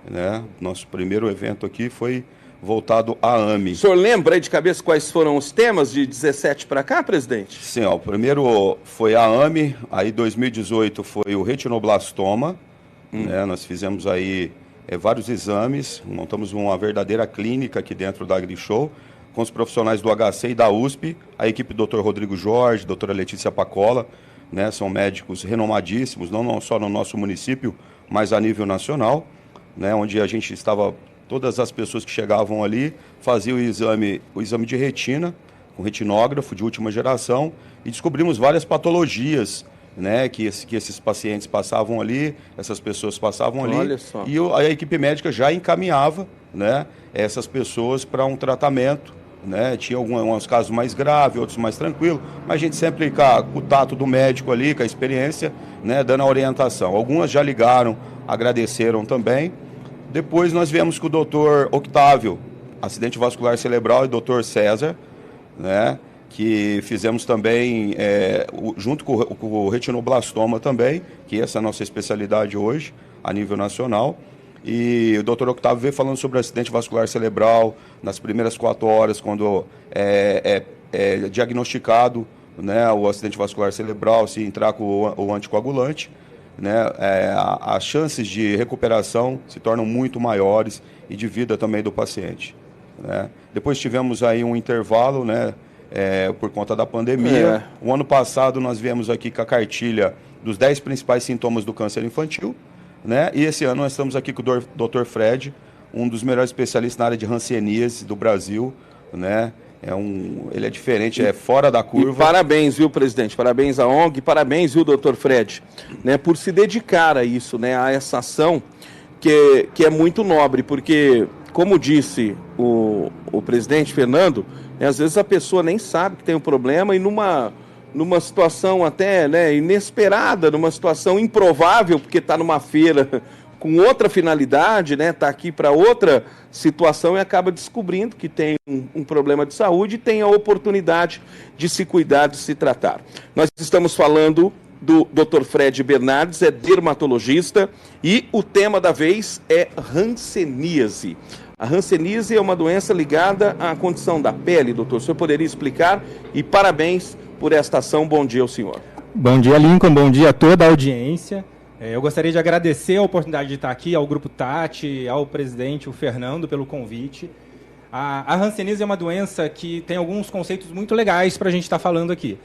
Né? Nosso primeiro evento aqui foi voltado à AME. O senhor lembra aí de cabeça quais foram os temas de 17 para cá, presidente? Sim, ó, o primeiro foi a AME, aí 2018 foi o retinoblastoma, né? Nós fizemos aí vários exames, montamos uma verdadeira clínica aqui dentro da AgriShow, com os profissionais do HC e da USP, a equipe do Dr. Rodrigo Jorge, doutora Letícia Pacola, né? São médicos renomadíssimos, não só no nosso município, mas a nível nacional, né? Onde a gente estava... Todas as pessoas que chegavam ali faziam o exame de retina, com retinógrafo de última geração, e descobrimos várias patologias, né, que esses pacientes passavam ali, essas pessoas passavam ali. Olha só. E a equipe médica já encaminhava, né, essas pessoas para um tratamento. Né? Tinha alguns casos mais graves, outros mais tranquilos, mas a gente sempre com o tato do médico ali, com a experiência, né, dando a orientação. Algumas já ligaram, agradeceram também. Depois nós viemos com o doutor Octávio, acidente vascular cerebral, e doutor César, né, que fizemos também, junto com o retinoblastoma também, que essa é a nossa especialidade hoje, a nível nacional. E o doutor Octávio veio falando sobre o acidente vascular cerebral, nas primeiras 4 horas, quando é diagnosticado, né, o acidente vascular cerebral, se entrar com o anticoagulante, né, as chances de recuperação se tornam muito maiores e de vida também do paciente, né? Depois tivemos aí um intervalo, né, por conta da pandemia. O ano passado nós viemos aqui com a cartilha dos 10 principais sintomas do câncer infantil, né? E esse ano nós estamos aqui com o Dr. Fred, um dos melhores especialistas na área de hanseníase do Brasil, né? Ele é diferente, é fora da curva. E parabéns, viu, presidente? Parabéns à ONG, parabéns, viu, doutor Fred, né, por se dedicar a isso, né, a essa ação que é muito nobre, porque, como disse o presidente Fernando, né, às vezes a pessoa nem sabe que tem um problema e numa situação até, né, inesperada, numa situação improvável, porque está numa feira com outra finalidade, né, está aqui para outra situação e acaba descobrindo que tem um problema de saúde e tem a oportunidade de se cuidar, de se tratar. Nós estamos falando do Dr. Fred Bernardes, é dermatologista, e o tema da vez é hanseníase. A hanseníase é uma doença ligada à condição da pele, doutor. O senhor poderia explicar? E parabéns por esta ação. Bom dia ao senhor. Bom dia, Lincoln. Bom dia a toda a audiência. Eu gostaria de agradecer a oportunidade de estar aqui, ao Grupo Tati, ao presidente, o Fernando, pelo convite. A hanseníase é uma doença que tem alguns conceitos muito legais para a gente estar falando aqui.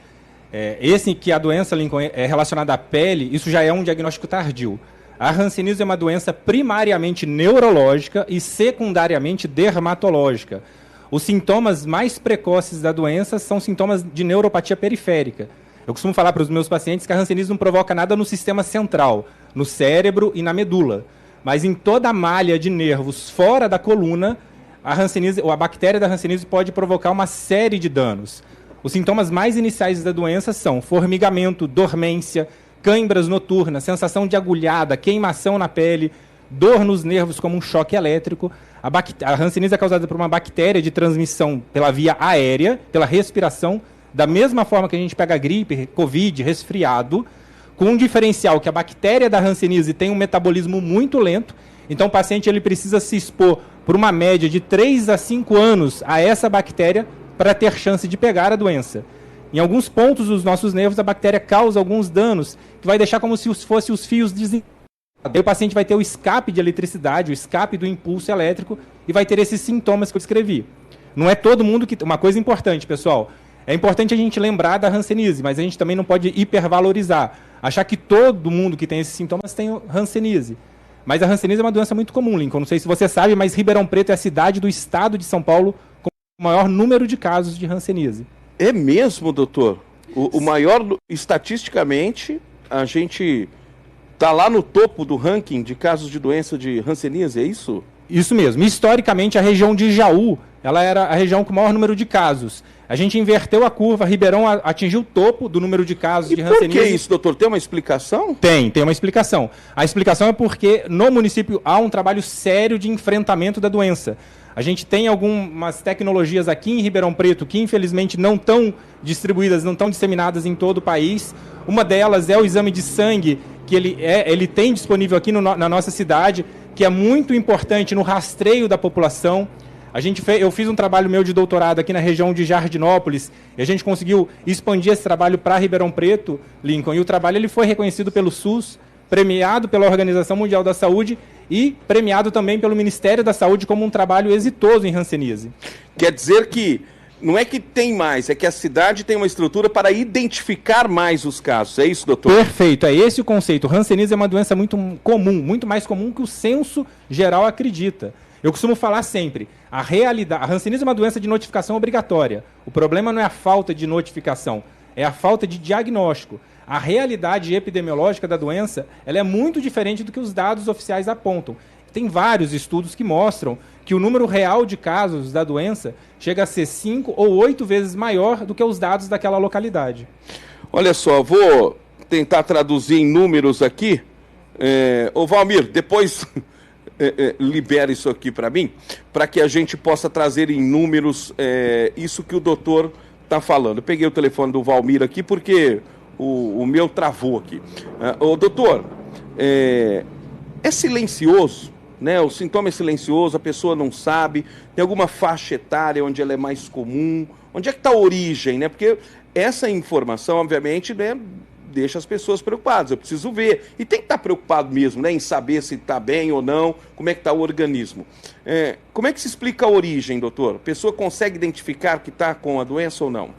Esse que a doença, Lincoln, é relacionada à pele, isso já é um diagnóstico tardio. A hanseníase é uma doença primariamente neurológica e secundariamente dermatológica. Os sintomas mais precoces da doença são sintomas de neuropatia periférica. Eu costumo falar para os meus pacientes que a hanseníase não provoca nada no sistema central, no cérebro e na medula. Mas em toda a malha de nervos fora da coluna, a bactéria da hanseníase pode provocar uma série de danos. Os sintomas mais iniciais da doença são formigamento, dormência, cãibras noturnas, sensação de agulhada, queimação na pele, dor nos nervos como um choque elétrico. A hanseníase é causada por uma bactéria de transmissão pela via aérea, pela respiração, da mesma forma que a gente pega gripe, covid, resfriado, com um diferencial que a bactéria da hanseníase tem um metabolismo muito lento, então o paciente ele precisa se expor por uma média de 3 a 5 anos a essa bactéria para ter chance de pegar a doença. Em alguns pontos dos nossos nervos, a bactéria causa alguns danos, que vai deixar como se fossem os fios desencadeados. Aí o paciente vai ter o escape de eletricidade, o escape do impulso elétrico, e vai ter esses sintomas que eu descrevi. Não é todo mundo que... Uma coisa importante, pessoal, é importante a gente lembrar da hanseníase, mas a gente também não pode hipervalorizar. Achar que todo mundo que tem esses sintomas tem hanseníase. Mas a hanseníase é uma doença muito comum, Lincoln. Não sei se você sabe, mas Ribeirão Preto é a cidade do estado de São Paulo com o maior número de casos de hanseníase. É mesmo, doutor? O maior, estatisticamente, a gente está lá no topo do ranking de casos de doença de hanseníase, é isso? Isso mesmo. Historicamente, a região de Jaú, ela era a região com o maior número de casos. A gente inverteu a curva, Ribeirão atingiu o topo do número de casos de hanseníase. Por que isso, doutor? Tem uma explicação? Tem uma explicação. A explicação é porque no município há um trabalho sério de enfrentamento da doença. A gente tem algumas tecnologias aqui em Ribeirão Preto que, infelizmente, não estão distribuídas, não estão disseminadas em todo o país. Uma delas é o exame de sangue, que ele tem disponível aqui na nossa cidade, que é muito importante no rastreio da população. Eu fiz um trabalho meu de doutorado aqui na região de Jardinópolis e a gente conseguiu expandir esse trabalho para Ribeirão Preto, Lincoln, e o trabalho ele foi reconhecido pelo SUS, premiado pela Organização Mundial da Saúde e premiado também pelo Ministério da Saúde como um trabalho exitoso em hanseníase. Quer dizer que não é que tem mais, é que a cidade tem uma estrutura para identificar mais os casos. É isso, doutor? Perfeito, é esse o conceito. Hanseníase é uma doença muito comum, muito mais comum que o censo geral acredita. Eu costumo falar sempre, a hanseníase é uma doença de notificação obrigatória. O problema não é a falta de notificação, é a falta de diagnóstico. A realidade epidemiológica da doença ela é muito diferente do que os dados oficiais apontam. Tem vários estudos que mostram que o número real de casos da doença chega a ser 5 ou 8 vezes maior do que os dados daquela localidade. Olha só, vou tentar traduzir em números aqui. Ô Valmir, depois libera isso aqui para mim, para que a gente possa trazer em números isso que o doutor está falando. Eu peguei o telefone do Valmir aqui porque o meu travou aqui. Ô doutor, é silencioso, né? O sintoma é silencioso, a pessoa não sabe, tem alguma faixa etária onde ela é mais comum, onde é que está a origem, né? Porque essa informação, obviamente, né, deixa as pessoas preocupadas, eu preciso ver, e tem que estar preocupado mesmo, né, em saber se está bem ou não, como é que está o organismo. Como é que se explica a origem, doutor? A pessoa consegue identificar que está com a doença ou não?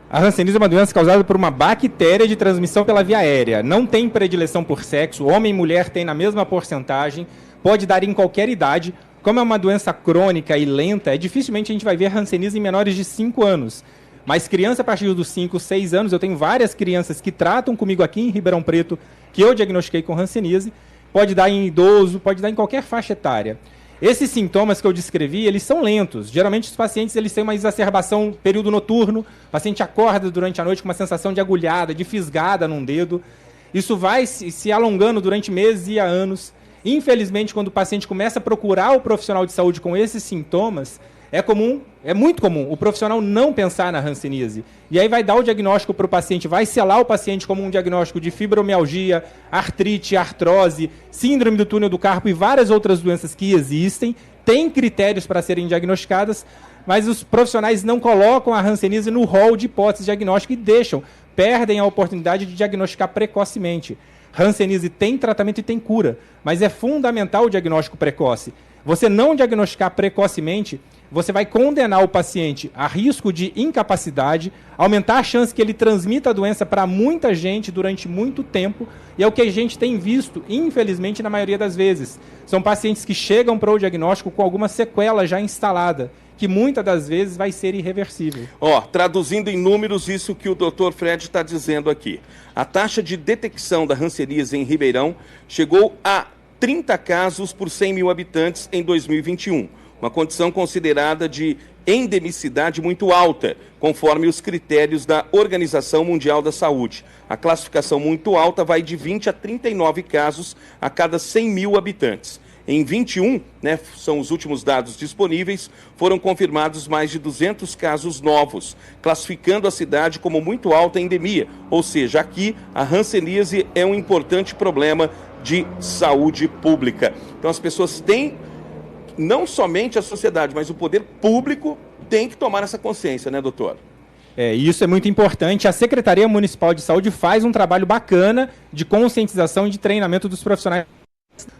A hanseníase é uma doença causada por uma bactéria de transmissão pela via aérea. Não tem predileção por sexo, homem e mulher têm na mesma porcentagem, pode dar em qualquer idade. Como é uma doença crônica e lenta, dificilmente a gente vai ver hanseníase em menores de 5 anos. Mas criança a partir dos 5, 6 anos, eu tenho várias crianças que tratam comigo aqui em Ribeirão Preto, que eu diagnostiquei com hanseníase, pode dar em idoso, pode dar em qualquer faixa etária. Esses sintomas que eu descrevi, eles são lentos. Geralmente os pacientes eles têm uma exacerbação no período noturno, o paciente acorda durante a noite com uma sensação de agulhada, de fisgada num dedo. Isso vai se alongando durante meses e anos. Infelizmente, quando o paciente começa a procurar o profissional de saúde com esses sintomas, é muito comum o profissional não pensar na hanseníase. E aí vai dar o diagnóstico para o paciente, vai selar o paciente como um diagnóstico de fibromialgia, artrite, artrose, síndrome do túnel do carpo e várias outras doenças que existem. Tem critérios para serem diagnosticadas, mas os profissionais não colocam a hanseníase no rol de hipótese diagnóstica e perdem a oportunidade de diagnosticar precocemente. Hanseníase tem tratamento e tem cura, mas é fundamental o diagnóstico precoce. Você não diagnosticar precocemente, você vai condenar o paciente a risco de incapacidade, aumentar a chance que ele transmita a doença para muita gente durante muito tempo, e é o que a gente tem visto, infelizmente, na maioria das vezes. São pacientes que chegam para o diagnóstico com alguma sequela já instalada, que muitas das vezes vai ser irreversível. Traduzindo em números isso que o Dr. Fred está dizendo aqui. A taxa de detecção da hanseníase em Ribeirão chegou a 30 casos por 100 mil habitantes em 2021, uma condição considerada de endemicidade muito alta, conforme os critérios da Organização Mundial da Saúde. A classificação muito alta vai de 20 a 39 casos a cada 100 mil habitantes. Em 21, né, são os últimos dados disponíveis, foram confirmados mais de 200 casos novos, classificando a cidade como muito alta endemia, ou seja, aqui a hanseníase é um importante problema de saúde pública. Então as pessoas têm, não somente a sociedade, mas o poder público tem que tomar essa consciência, né, doutor? Isso é muito importante. A Secretaria Municipal de Saúde faz um trabalho bacana de conscientização e de treinamento dos profissionais.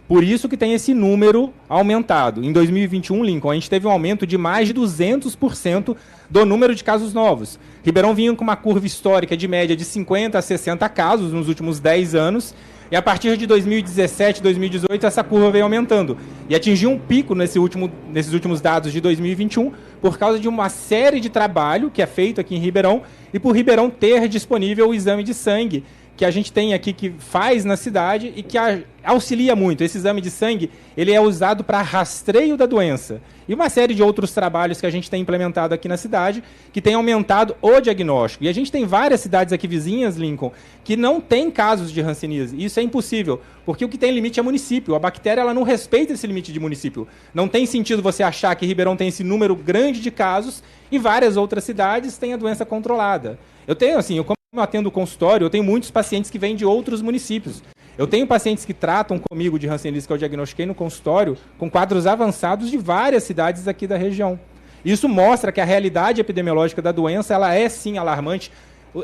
Por isso que tem esse número aumentado. Em 2021, Lincoln, a gente teve um aumento de mais de 200% do número de casos novos. Ribeirão vinha com uma curva histórica de média de 50 a 60 casos nos últimos 10 anos, e a partir de 2017, 2018, essa curva veio aumentando. E atingiu um pico nesses últimos dados de 2021, por causa de uma série de trabalho que é feito aqui em Ribeirão, e por Ribeirão ter disponível o exame de sangue, que a gente tem aqui, que faz na cidade e que auxilia muito. Esse exame de sangue, ele é usado para rastreio da doença. E uma série de outros trabalhos que a gente tem implementado aqui na cidade, que tem aumentado o diagnóstico. E a gente tem várias cidades aqui vizinhas, Lincoln, que não tem casos de hanseníase. Isso é impossível, porque o que tem limite é município. A bactéria ela não respeita esse limite de município. Não tem sentido você achar que Ribeirão tem esse número grande de casos e várias outras cidades têm a doença controlada. Eu tenho, assim, como eu atendo o consultório, eu tenho muitos pacientes que vêm de outros municípios. Eu tenho pacientes que tratam comigo de hanseníase, que eu diagnostiquei no consultório, com quadros avançados de várias cidades aqui da região. Isso mostra que a realidade epidemiológica da doença, ela é sim alarmante.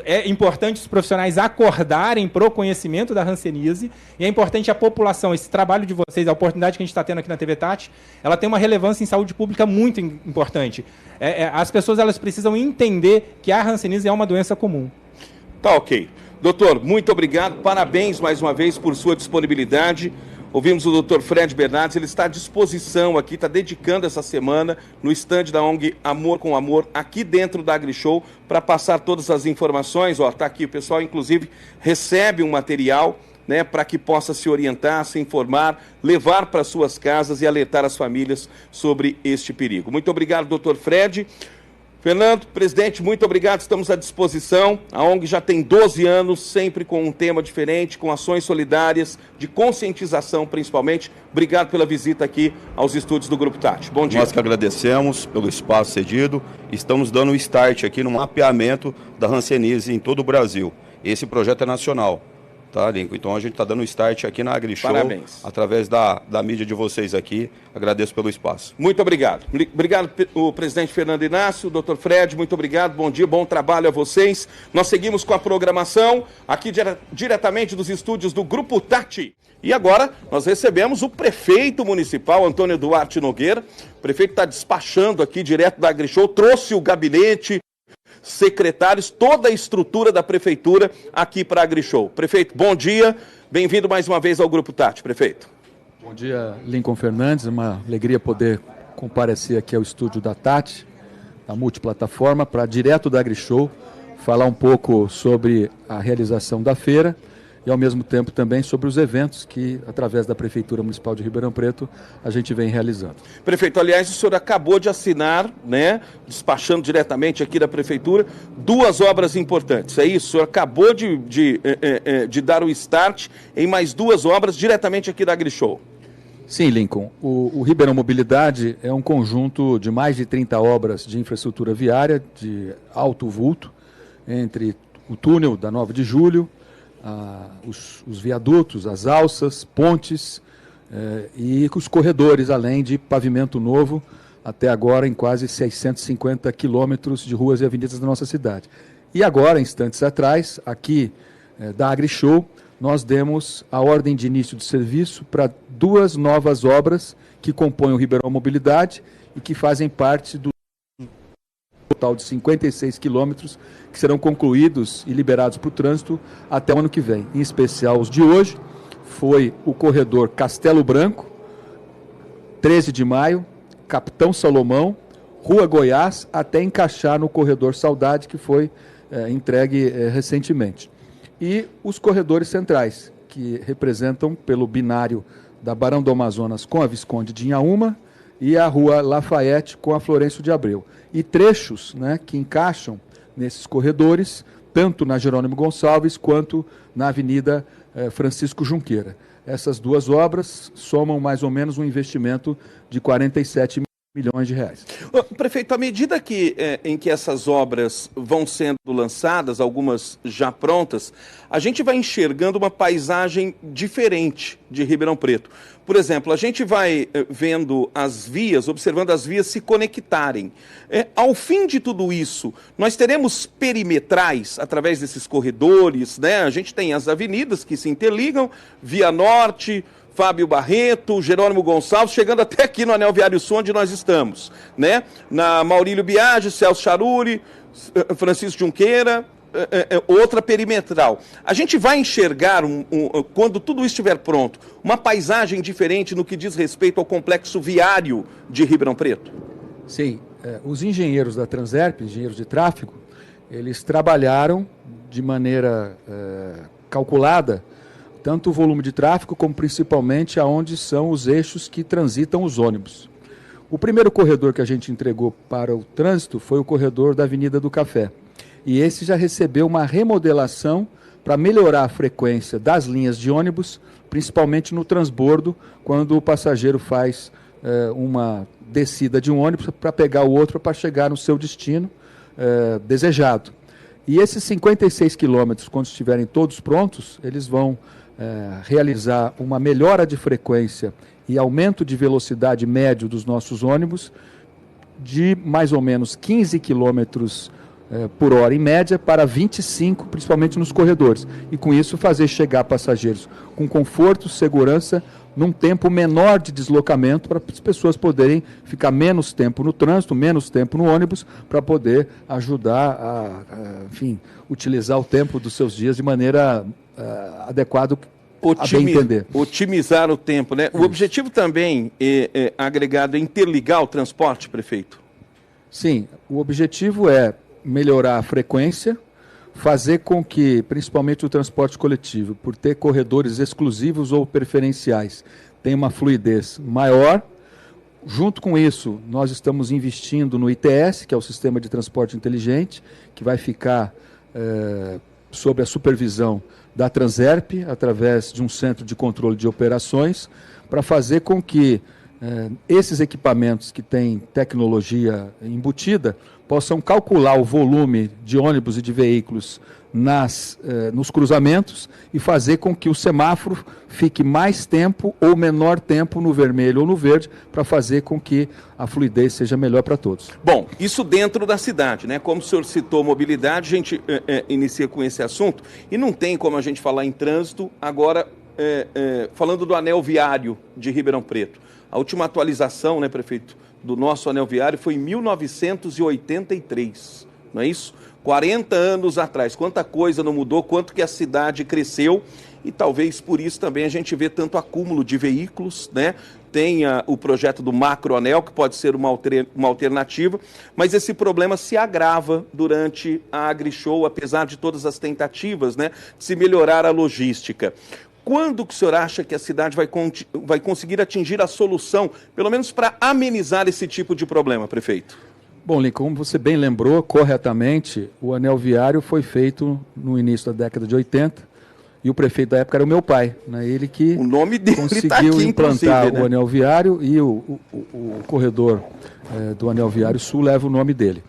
É importante os profissionais acordarem para o conhecimento da hanseníase, e é importante a população, esse trabalho de vocês, a oportunidade que a gente está tendo aqui na TV Tati, ela tem uma relevância em saúde pública muito importante. As pessoas elas precisam entender que a hanseníase é uma doença comum. Tá ok. Doutor, muito obrigado, parabéns mais uma vez por sua disponibilidade. Ouvimos o doutor Fred Bernardes, ele está à disposição aqui, está dedicando essa semana no estande da ONG Amor com Amor, aqui dentro da AgriShow, para passar todas as informações. Ó, tá aqui, o pessoal inclusive recebe um material, né, para que possa se orientar, se informar, levar para suas casas e alertar as famílias sobre este perigo. Muito obrigado, doutor Fred. Fernando, presidente, muito obrigado, estamos à disposição. A ONG já tem 12 anos, sempre com um tema diferente, com ações solidárias, de conscientização principalmente. Obrigado pela visita aqui aos estúdios do Grupo Tati. Bom dia. Nós que agradecemos pelo espaço cedido. Estamos dando um start aqui no mapeamento da hanseníase em todo o Brasil. Esse projeto é nacional. Tá, Lincoln? Então a gente está dando um start aqui na AgriShow. Parabéns. Através da mídia de vocês aqui. Agradeço pelo espaço. Muito obrigado. Obrigado, o presidente Fernando Inácio, doutor Fred, muito obrigado, bom dia, bom trabalho a vocês. Nós seguimos com a programação aqui diretamente dos estúdios do Grupo Tati. E agora nós recebemos o prefeito municipal, Antônio Duarte Nogueira. O prefeito está despachando aqui direto da AgriShow, trouxe o gabinete, secretários, toda a estrutura da prefeitura aqui para a AgriShow. Prefeito, bom dia, bem-vindo mais uma vez ao Grupo Tati, prefeito. Bom dia, Lincoln Fernandes, uma alegria poder comparecer aqui ao estúdio da Tati, da multiplataforma, para direto da AgriShow, falar um pouco sobre a realização da feira e ao mesmo tempo também sobre os eventos que, através da Prefeitura Municipal de Ribeirão Preto, a gente vem realizando. Prefeito, aliás, o senhor acabou de assinar, né, despachando diretamente aqui da Prefeitura, 2 obras importantes, é isso? O senhor acabou de dar o start em mais 2 obras diretamente aqui da AgriShow. Sim, Lincoln. O Ribeirão Mobilidade é um conjunto de mais de 30 obras de infraestrutura viária de alto vulto, entre o túnel da 9 de Julho, os viadutos, as alças, pontes e os corredores, além de pavimento novo, até agora em quase 650 quilômetros de ruas e avenidas da nossa cidade. E agora, instantes atrás, aqui da AgriShow, nós demos a ordem de início de serviço para 2 novas obras que compõem o Ribeirão Mobilidade e que fazem parte do total de 56 quilômetros que serão concluídos e liberados para o trânsito até o ano que vem. Em especial os de hoje, foi o corredor Castelo Branco, 13 de maio, Capitão Salomão, Rua Goiás, até encaixar no corredor Saudade, que foi entregue recentemente. E os corredores centrais, que representam pelo binário da Barão do Amazonas com a Visconde de Inhaúma e a Rua Lafayette com a Florencio de Abreu. E trechos, né, que encaixam nesses corredores, tanto na Jerônimo Gonçalves quanto na Avenida Francisco Junqueira. Essas 2 obras somam mais ou menos um investimento de 47 milhões de reais. Prefeito, à medida em que essas obras vão sendo lançadas, algumas já prontas, a gente vai enxergando uma paisagem diferente de Ribeirão Preto. Por exemplo, a gente vai vendo as vias, observando as vias se conectarem. Ao fim de tudo isso, nós teremos perimetrais através desses corredores, né? A gente tem as avenidas que se interligam, Via Norte, Fábio Barreto, Jerônimo Gonçalves, chegando até aqui no Anel Viário Sul, onde nós estamos, né? Na Maurílio Biagi, Celso Charuri, Francisco Junqueira, outra perimetral. A gente vai enxergar, quando tudo isso estiver pronto, uma paisagem diferente no que diz respeito ao complexo viário de Ribeirão Preto? Sim, os engenheiros da Transerp, engenheiros de tráfego, eles trabalharam de maneira calculada tanto o volume de tráfego como principalmente aonde são os eixos que transitam os ônibus. O primeiro corredor que a gente entregou para o trânsito foi o corredor da Avenida do Café. E esse já recebeu uma remodelação para melhorar a frequência das linhas de ônibus, principalmente no transbordo, quando o passageiro faz uma descida de um ônibus para pegar o outro para chegar no seu destino desejado. E esses 56 quilômetros, quando estiverem todos prontos, eles vão realizar uma melhora de frequência e aumento de velocidade médio dos nossos ônibus de mais ou menos 15 quilômetros por hora em média para 25, principalmente nos corredores. E com isso fazer chegar passageiros com conforto, segurança, num tempo menor de deslocamento, para as pessoas poderem ficar menos tempo no trânsito, menos tempo no ônibus, para poder ajudar enfim, utilizar o tempo dos seus dias de maneira adequada a bem entender. Otimizar o tempo, né? O objetivo também é agregado, é interligar o transporte, prefeito? Sim, o objetivo é melhorar a frequência, fazer com que, principalmente o transporte coletivo, por ter corredores exclusivos ou preferenciais, tenha uma fluidez maior. Junto com isso, nós estamos investindo no ITS, que é o Sistema de Transporte Inteligente, que vai ficar sob a supervisão da Transerp, através de um centro de controle de operações, para fazer com que esses equipamentos que têm tecnologia embutida possam calcular o volume de ônibus e de veículos nos cruzamentos e fazer com que o semáforo fique mais tempo ou menor tempo no vermelho ou no verde, para fazer com que a fluidez seja melhor para todos. Bom, isso dentro da cidade, né? Como o senhor citou mobilidade, a gente inicia com esse assunto e não tem como a gente falar em trânsito agora falando do anel viário de Ribeirão Preto. A última atualização, né, prefeito, do nosso anel viário foi em 1983, não é isso? 40 anos atrás. Quanta coisa não mudou, quanto que a cidade cresceu, e talvez por isso também a gente vê tanto acúmulo de veículos, né? Tem o projeto do macroanel, que pode ser uma alternativa, mas esse problema se agrava durante a AgriShow, apesar de todas as tentativas, né, de se melhorar a logística. Quando que o senhor acha que a cidade vai conseguir atingir a solução, pelo menos para amenizar esse tipo de problema, prefeito? Bom, Lincoln, como você bem lembrou corretamente, o anel viário foi feito no início da década de 80 e o prefeito da época era o meu pai, né? Ele que o nome dele conseguiu tá aqui, implantar, né? o anel viário, e o corredor do anel viário sul leva o nome dele.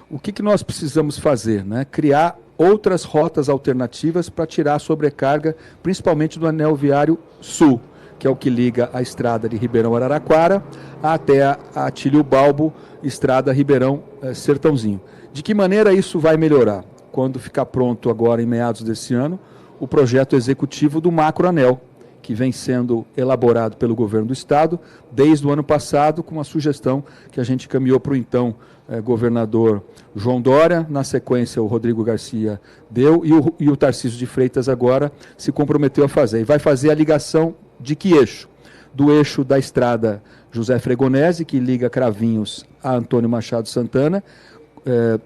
O que nós precisamos fazer, né? Criar outras rotas alternativas para tirar a sobrecarga, principalmente do anel viário sul, que é o que liga a estrada de Ribeirão-Araraquara até a Atílio Balbo, estrada Ribeirão-Sertãozinho. De que maneira isso vai melhorar? Quando ficar pronto agora, em meados desse ano, o projeto executivo do macroanel, que vem sendo elaborado pelo governo do estado desde o ano passado, com uma sugestão que a gente encaminhou para o então governador João Dória, na sequência o Rodrigo Garcia deu, e o Tarcísio de Freitas agora se comprometeu a fazer. E vai fazer a ligação de que eixo? Do eixo da estrada José Fregonese, que liga Cravinhos a Antônio Machado Santana,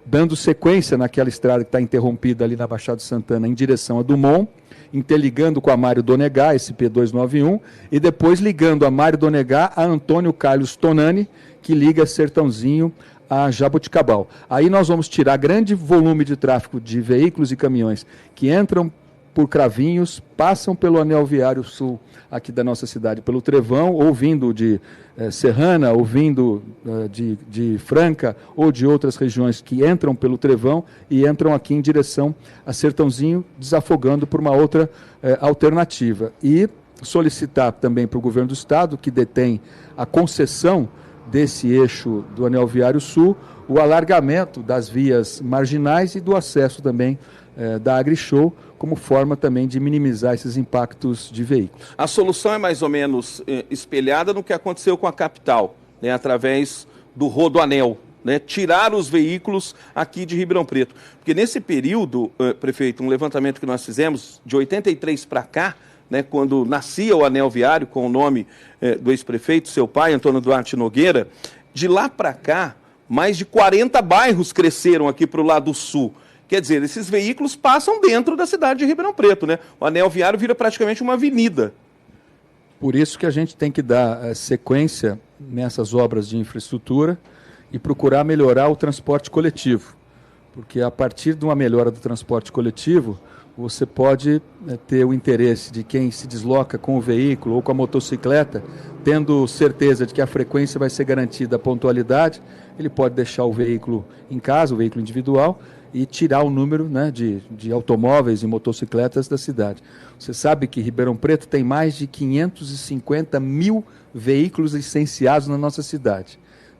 dando sequência naquela estrada que está interrompida ali na Baixada de Santana em direção a Dumont, interligando com a Mário Donegá, esse P291, e depois ligando a Mário Donegá a Antônio Carlos Tonani, que liga Sertãozinho a Jaboticabal. Aí nós vamos tirar grande volume de tráfego de veículos e caminhões que entram por Cravinhos, passam pelo anel viário sul aqui da nossa cidade, pelo Trevão, ou vindo de Serrana, ou vindo de Franca, ou de outras regiões que entram pelo Trevão e entram aqui em direção a Sertãozinho, desafogando por uma outra alternativa. E solicitar também para o governo do estado, que detém a concessão desse eixo do anel viário sul, o alargamento das vias marginais e do acesso também da AgriShow, como forma também de minimizar esses impactos de veículos. A solução é mais ou menos espelhada no que aconteceu com a capital, né, através do Rodoanel, né, tirar os veículos aqui de Ribeirão Preto. Porque nesse período, prefeito, um levantamento que nós fizemos, de 83 para cá, né, quando nascia o anel viário, com o nome do ex-prefeito, seu pai, Antônio Duarte Nogueira, de lá para cá, mais de 40 bairros cresceram aqui para o lado sul. Quer dizer, esses veículos passam dentro da cidade de Ribeirão Preto, né? O anel viário vira praticamente uma avenida. Por isso que a gente tem que dar sequência nessas obras de infraestrutura e procurar melhorar o transporte coletivo. Porque a partir de uma melhora do transporte coletivo, você pode ter o interesse de quem se desloca com o veículo ou com a motocicleta, tendo certeza de que a frequência vai ser garantida, a pontualidade, ele pode deixar o veículo em casa, o veículo individual, e tirar o número, né, de automóveis e motocicletas da cidade. Você sabe que Ribeirão Preto tem mais de 550 mil veículos licenciados na nossa cidade.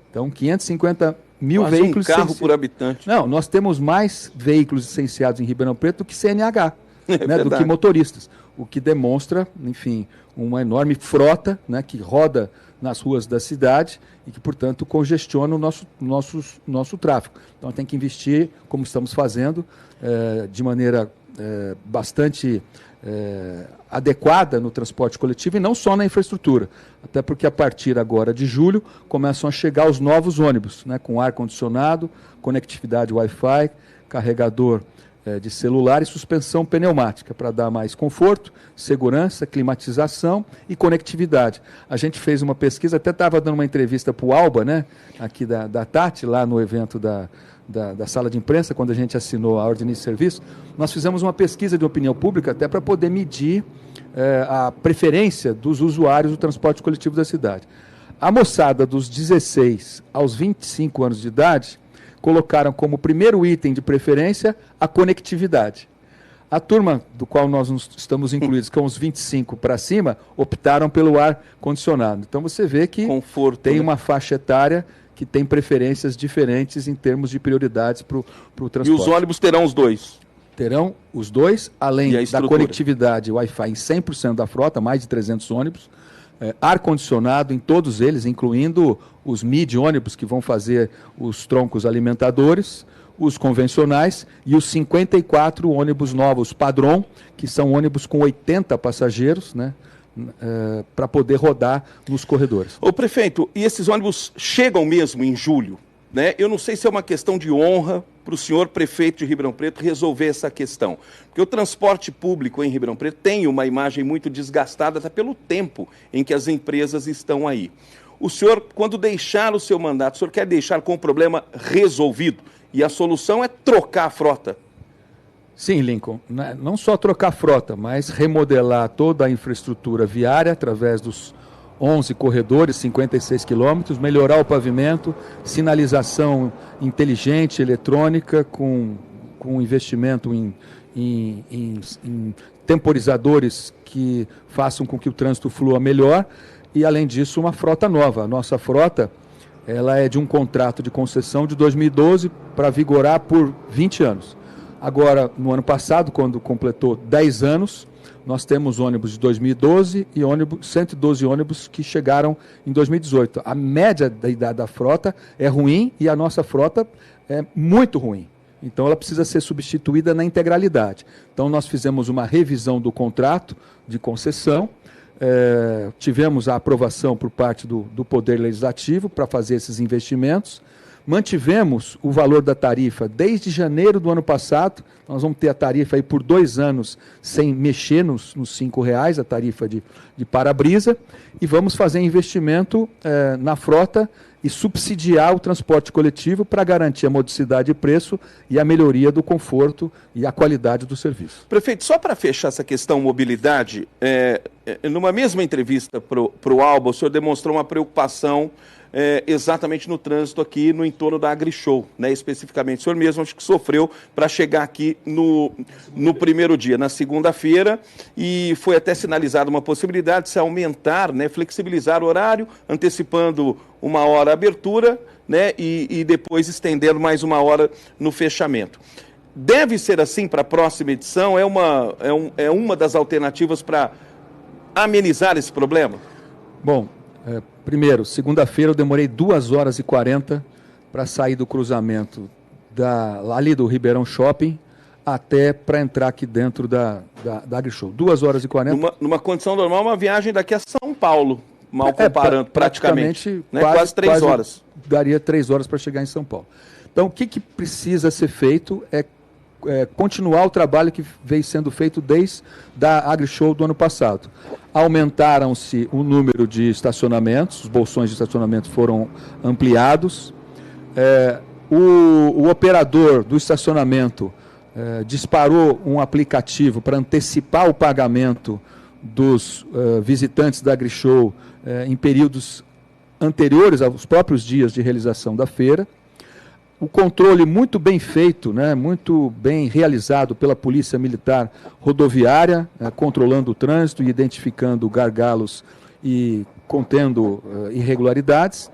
Então, 550 mil Quase veículos... um carro por habitante. Não, nós temos mais veículos licenciados em Ribeirão Preto do que CNH, né, do que motoristas. O que demonstra, enfim, uma enorme frota, né, que roda nas ruas da cidade e que, portanto, congestiona o nosso tráfego. Então, tem que investir, como estamos fazendo, de maneira bastante adequada no transporte coletivo e não só na infraestrutura. Até porque, a partir agora de julho, começam a chegar os novos ônibus, né, com ar-condicionado, conectividade Wi-Fi, carregador de celular e suspensão pneumática, para dar mais conforto, segurança, climatização e conectividade. A gente fez uma pesquisa, até estava dando uma entrevista para o Alba, né, aqui da Tati, lá no evento da sala de imprensa, quando a gente assinou a ordem de serviço. Nós fizemos uma pesquisa de opinião pública até para poder medir a preferência dos usuários do transporte coletivo da cidade. A moçada dos 16 aos 25 anos de idade colocaram como primeiro item de preferência a conectividade. A turma do qual nós estamos incluídos, com os 25 para cima, optaram pelo ar-condicionado. Então você vê que Conforto, tem né? uma faixa etária que tem preferências diferentes em termos de prioridades para o transporte. E os ônibus terão os dois? Terão os dois, além E a da estrutura? conectividade Wi-Fi em 100% da frota, mais de 300 ônibus, ar-condicionado em todos eles, incluindo os mid-ônibus que vão fazer os troncos alimentadores, os convencionais e os 54 ônibus novos padrão, que são ônibus com 80 passageiros, né, para poder rodar nos corredores. Ô prefeito, e esses ônibus chegam mesmo em julho? Né? Eu não sei se é uma questão de honra para o senhor prefeito de Ribeirão Preto resolver essa questão. Porque o transporte público em Ribeirão Preto tem uma imagem muito desgastada até pelo tempo em que as empresas estão aí. O senhor, quando deixar o seu mandato, o senhor quer deixar com o problema resolvido? E a solução é trocar a frota? Sim, Lincoln. Não só trocar a frota, mas remodelar toda a infraestrutura viária através dos 11 corredores, 56 quilômetros, melhorar o pavimento, sinalização inteligente, eletrônica, com investimento em temporizadores que façam com que o trânsito flua melhor e, além disso, uma frota nova. A nossa frota ela é de um contrato de concessão de 2012 para vigorar por 20 anos. Agora, no ano passado, quando completou 10 anos, nós temos ônibus de 2012 e 112 ônibus que chegaram em 2018. A média da idade da frota é ruim e a nossa frota é muito ruim. Então, ela precisa ser substituída na integralidade. Então, nós fizemos uma revisão do contrato de concessão, tivemos a aprovação por parte do Poder Legislativo para fazer esses investimentos, mantivemos o valor da tarifa desde janeiro do ano passado. Nós vamos ter a tarifa aí por 2 anos sem mexer nos R$5, a tarifa de para-brisa, e vamos fazer investimento na frota e subsidiar o transporte coletivo para garantir a modicidade de preço e a melhoria do conforto e a qualidade do serviço. Prefeito, só para fechar essa questão mobilidade, numa mesma entrevista para o Alba, o senhor demonstrou uma preocupação exatamente no trânsito aqui no entorno da AgriShow, né, especificamente. O senhor mesmo acho que sofreu para chegar aqui no primeiro dia, na segunda-feira, e foi até sinalizada uma possibilidade de se aumentar, né, flexibilizar o horário, antecipando 1 hora a abertura, né, e depois estendendo mais 1 hora no fechamento. Deve ser assim para a próxima edição? É uma das alternativas para amenizar esse problema? Bom, primeiro, segunda-feira eu demorei 2 horas e 40 para sair do cruzamento ali do Ribeirão Shopping até para entrar aqui dentro da AgriShow. 2 horas e 40. Numa condição normal, uma viagem daqui a São Paulo, mal comparando, praticamente né? Quase 3 horas. Daria 3 horas para chegar em São Paulo. Então, o que precisa ser feito é continuar o trabalho que veio sendo feito desde a AgriShow do ano passado. Aumentaram-se o número de estacionamentos, os bolsões de estacionamento foram ampliados, o operador do estacionamento disparou um aplicativo para antecipar o pagamento dos visitantes da AgriShow em períodos anteriores aos próprios dias de realização da feira. o controle muito bem feito, né, muito bem realizado pela Polícia Militar Rodoviária, controlando o trânsito e identificando gargalos e contendo irregularidades.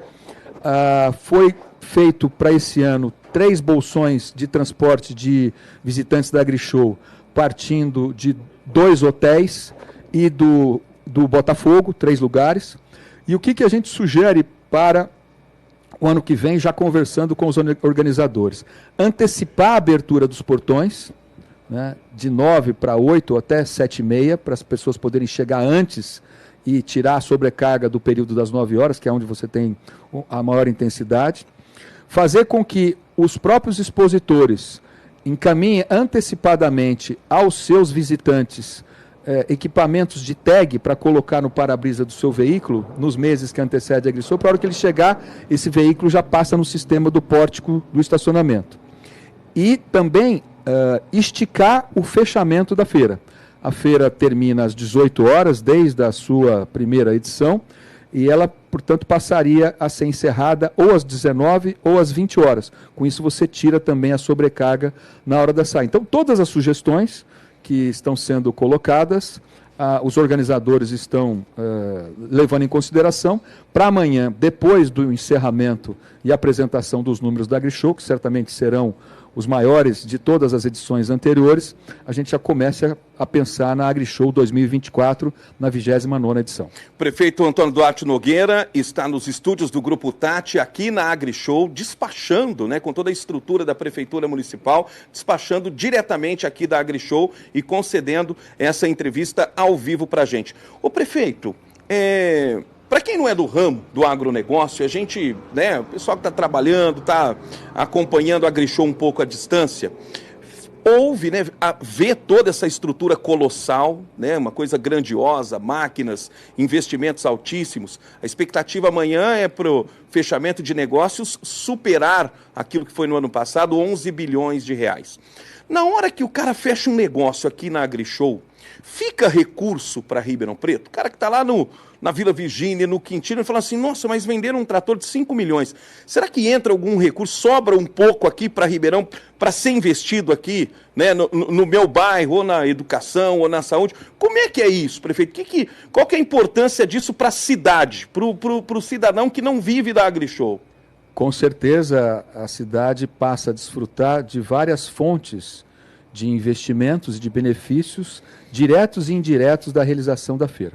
Foi feito para esse ano 3 bolsões de transporte de visitantes da AgriShow, partindo de 2 hotéis e do Botafogo, 3 lugares. E o que a gente sugere para o ano que vem, já conversando com os organizadores? Antecipar a abertura dos portões, né, de 9 para 8 ou até 7h30, para as pessoas poderem chegar antes e tirar a sobrecarga do período das 9 horas, que é onde você tem a maior intensidade. Fazer com que os próprios expositores encaminhem antecipadamente aos seus visitantes equipamentos de tag para colocar no para-brisa do seu veículo nos meses que antecede a AgriShow. Para a hora que ele chegar, esse veículo já passa no sistema do pórtico do estacionamento. E também esticar o fechamento da feira. A feira termina às 18 horas, desde a sua primeira edição, e ela, portanto, passaria a ser encerrada ou às 19 ou às 20 horas. Com isso, você tira também a sobrecarga na hora da saída. Então, todas as sugestões que estão sendo colocadas, os organizadores estão levando em consideração. Para amanhã, depois do encerramento e apresentação dos números da AgriShow, que certamente serão os maiores de todas as edições anteriores, a gente já começa a pensar na AgriShow 2024, na 29ª edição. Prefeito Antônio Duarte Nogueira está nos estúdios do Grupo Tati, aqui na AgriShow, despachando, né, com toda a estrutura da Prefeitura Municipal, despachando diretamente aqui da AgriShow e concedendo essa entrevista ao vivo para a gente. Ô prefeito, para quem não é do ramo do agronegócio, a gente, né, o pessoal que está trabalhando, está acompanhando a AgriShow um pouco à distância, ouve, né, vê toda essa estrutura colossal, né, uma coisa grandiosa, máquinas, investimentos altíssimos. A expectativa amanhã é para o fechamento de negócios superar aquilo que foi no ano passado, 11 bilhões de reais. Na hora que o cara fecha um negócio aqui na AgriShow, fica recurso para Ribeirão Preto? O cara que está lá na Vila Virgínia, no Quintino, e fala assim, nossa, mas venderam um trator de 5 milhões. Será que entra algum recurso, sobra um pouco aqui para Ribeirão, para ser investido aqui, né, no meu bairro, ou na educação, ou na saúde? Como é que é isso, prefeito? Qual que é a importância disso para a cidade, para o cidadão que não vive da AgriShow? Com certeza, a cidade passa a desfrutar de várias fontes de investimentos e de benefícios diretos e indiretos da realização da feira.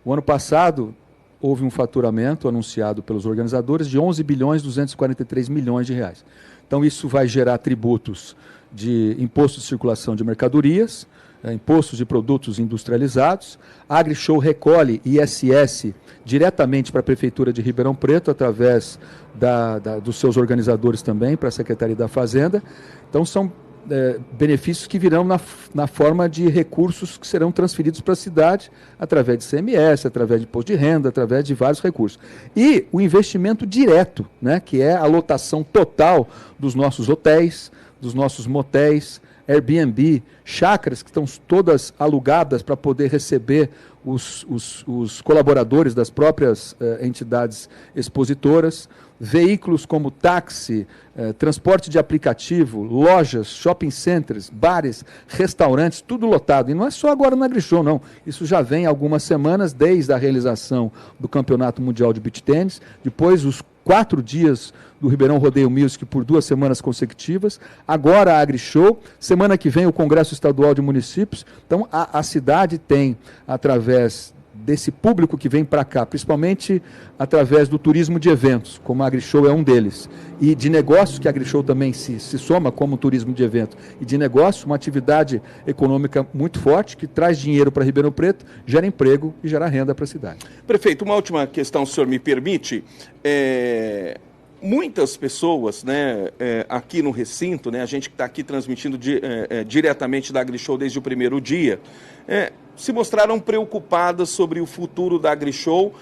O ano passado, houve um faturamento anunciado pelos organizadores de 11 bilhões 243 milhões de reais. Então, isso vai gerar tributos de imposto de circulação de mercadorias, impostos de produtos industrializados. A AgriShow recolhe ISS diretamente para a Prefeitura de Ribeirão Preto, através dos seus organizadores também, para a Secretaria da Fazenda. Então, são benefícios que virão na forma de recursos que serão transferidos para a cidade através de CMS, através de imposto de renda, através de vários recursos. E o investimento direto, né, que é a lotação total dos nossos hotéis, dos nossos motéis, Airbnb, chácaras que estão todas alugadas para poder receber os colaboradores das próprias entidades expositoras, veículos como táxi, transporte de aplicativo, lojas, shopping centers, bares, restaurantes, tudo lotado. E não é só agora na AgriShow, não. Isso já vem há algumas semanas, desde a realização do Campeonato Mundial de Beach Tennis, depois os 4 dias do Ribeirão Rodeio Music por 2 semanas consecutivas, agora a AgriShow, semana que vem o Congresso Estadual de Municípios. Então a cidade tem, através desse público que vem para cá, principalmente através do turismo de eventos, como a AgriShow é um deles, e de negócios, que a AgriShow também se soma como turismo de evento, e de negócio, uma atividade econômica muito forte, que traz dinheiro para Ribeirão Preto, gera emprego e gera renda para a cidade. Prefeito, uma última questão, se o senhor me permite. Muitas pessoas, né, aqui no recinto, né, a gente que está aqui transmitindo diretamente da AgriShow desde o primeiro dia, se mostraram preocupadas sobre o futuro da AgriShow,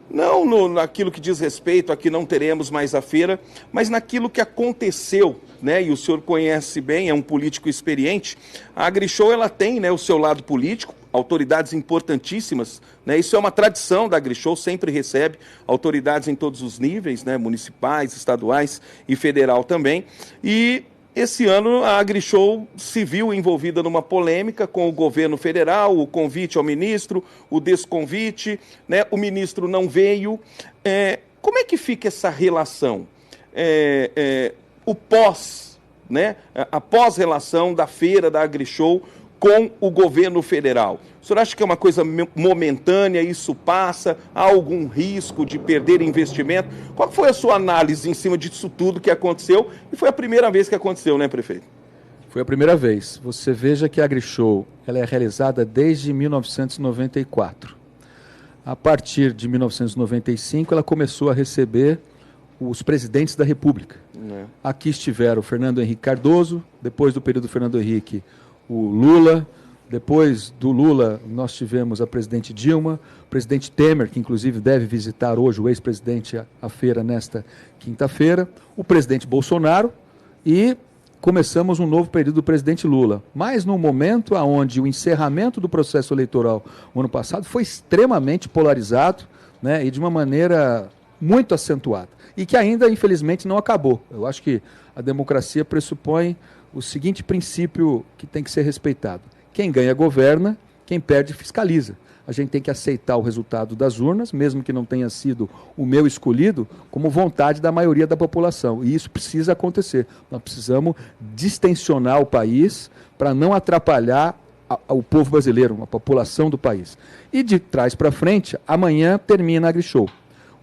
não naquilo que diz respeito a que não teremos mais a feira, mas naquilo que aconteceu, né, e o senhor conhece bem, é um político experiente. A AgriShow, ela tem, né, o seu lado político, autoridades importantíssimas, né? Isso é uma tradição da AgriShow, sempre recebe autoridades em todos os níveis, né? Municipais, estaduais e federal também. E esse ano a AgriShow se viu envolvida numa polêmica com o governo federal, o convite ao ministro, o desconvite, né? O ministro não veio. Como é que fica essa relação? O pós, né? A pós-relação da feira da AgriShow com o governo federal. O senhor acha que é uma coisa momentânea, isso passa? Há algum risco de perder investimento? Qual foi a sua análise em cima disso tudo que aconteceu? E foi a primeira vez que aconteceu, né, prefeito? Foi a primeira vez. Você veja que a AgriShow ela é realizada desde 1994. A partir de 1995, ela começou a receber os presidentes da República. Aqui estiveram o Fernando Henrique Cardoso, depois do período do Fernando Henrique, o Lula. Depois do Lula, nós tivemos a presidente Dilma, o presidente Temer, que inclusive deve visitar hoje o ex-presidente à feira nesta quinta-feira, o presidente Bolsonaro e começamos um novo período do presidente Lula. Mas num momento onde o encerramento do processo eleitoral no ano passado foi extremamente polarizado, né, e de uma maneira muito acentuada. E que ainda, infelizmente, não acabou. Eu acho que a democracia pressupõe o seguinte princípio que tem que ser respeitado. Quem ganha governa, quem perde fiscaliza. A gente tem que aceitar o resultado das urnas, mesmo que não tenha sido o meu escolhido, como vontade da maioria da população. E isso precisa acontecer. Nós precisamos distensionar o país para não atrapalhar o povo brasileiro, a população do país. E de trás para frente, amanhã termina a AgriShow.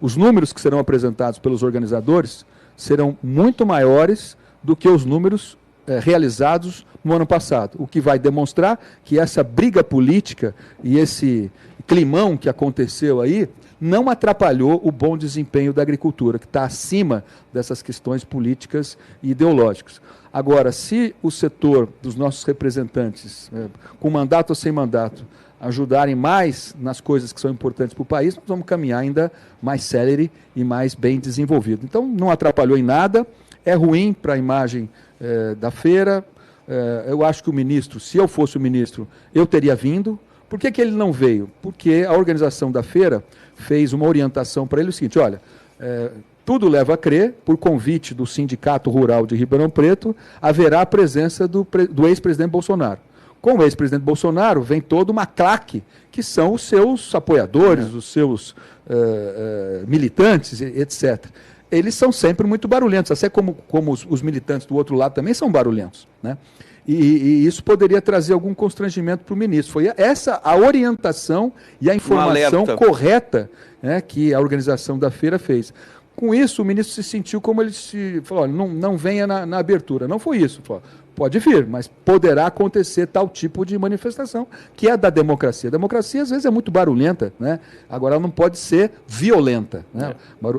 Os números que serão apresentados pelos organizadores serão muito maiores do que os números realizados no ano passado, o que vai demonstrar que essa briga política e esse climão que aconteceu aí não atrapalhou o bom desempenho da agricultura, que está acima dessas questões políticas e ideológicas. Agora, se o setor dos nossos representantes, com mandato ou sem mandato, ajudarem mais nas coisas que são importantes para o país, nós vamos caminhar ainda mais célere e mais bem desenvolvido. Então, não atrapalhou em nada, é ruim para a imagem da feira. Eu acho que o ministro, se eu fosse o ministro, eu teria vindo. Por que ele não veio? Porque a organização da feira fez uma orientação para ele o seguinte: olha, tudo leva a crer, por convite do Sindicato Rural de Ribeirão Preto, haverá a presença do ex-presidente Bolsonaro. Com o ex-presidente Bolsonaro vem toda uma claque, que são os seus apoiadores, os seus militantes, etc. Eles são sempre muito barulhentos, assim como os militantes do outro lado também são barulhentos, né? E isso poderia trazer algum constrangimento para o ministro. Foi essa a orientação e a informação correta, né, que a organização da feira fez. Com isso, o ministro se sentiu como ele se falou: olha, não venha na abertura. Não foi isso. Falou: pode vir, mas poderá acontecer tal tipo de manifestação, que é da democracia. A democracia, às vezes, é muito barulhenta, né? Agora, ela não pode ser violenta, né?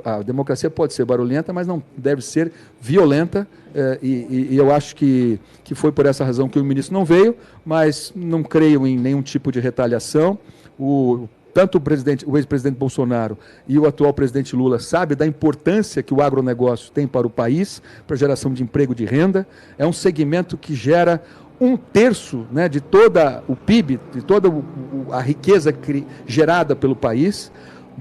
A democracia pode ser barulhenta, mas não deve ser violenta, e eu acho que foi por essa razão que o ministro não veio, mas não creio em nenhum tipo de retaliação. Tanto o ex-presidente Bolsonaro e o atual presidente Lula sabem da importância que o agronegócio tem para o país, para a geração de emprego e de renda. É um segmento que gera 1/3, né, de toda o PIB, de toda a riqueza gerada pelo país.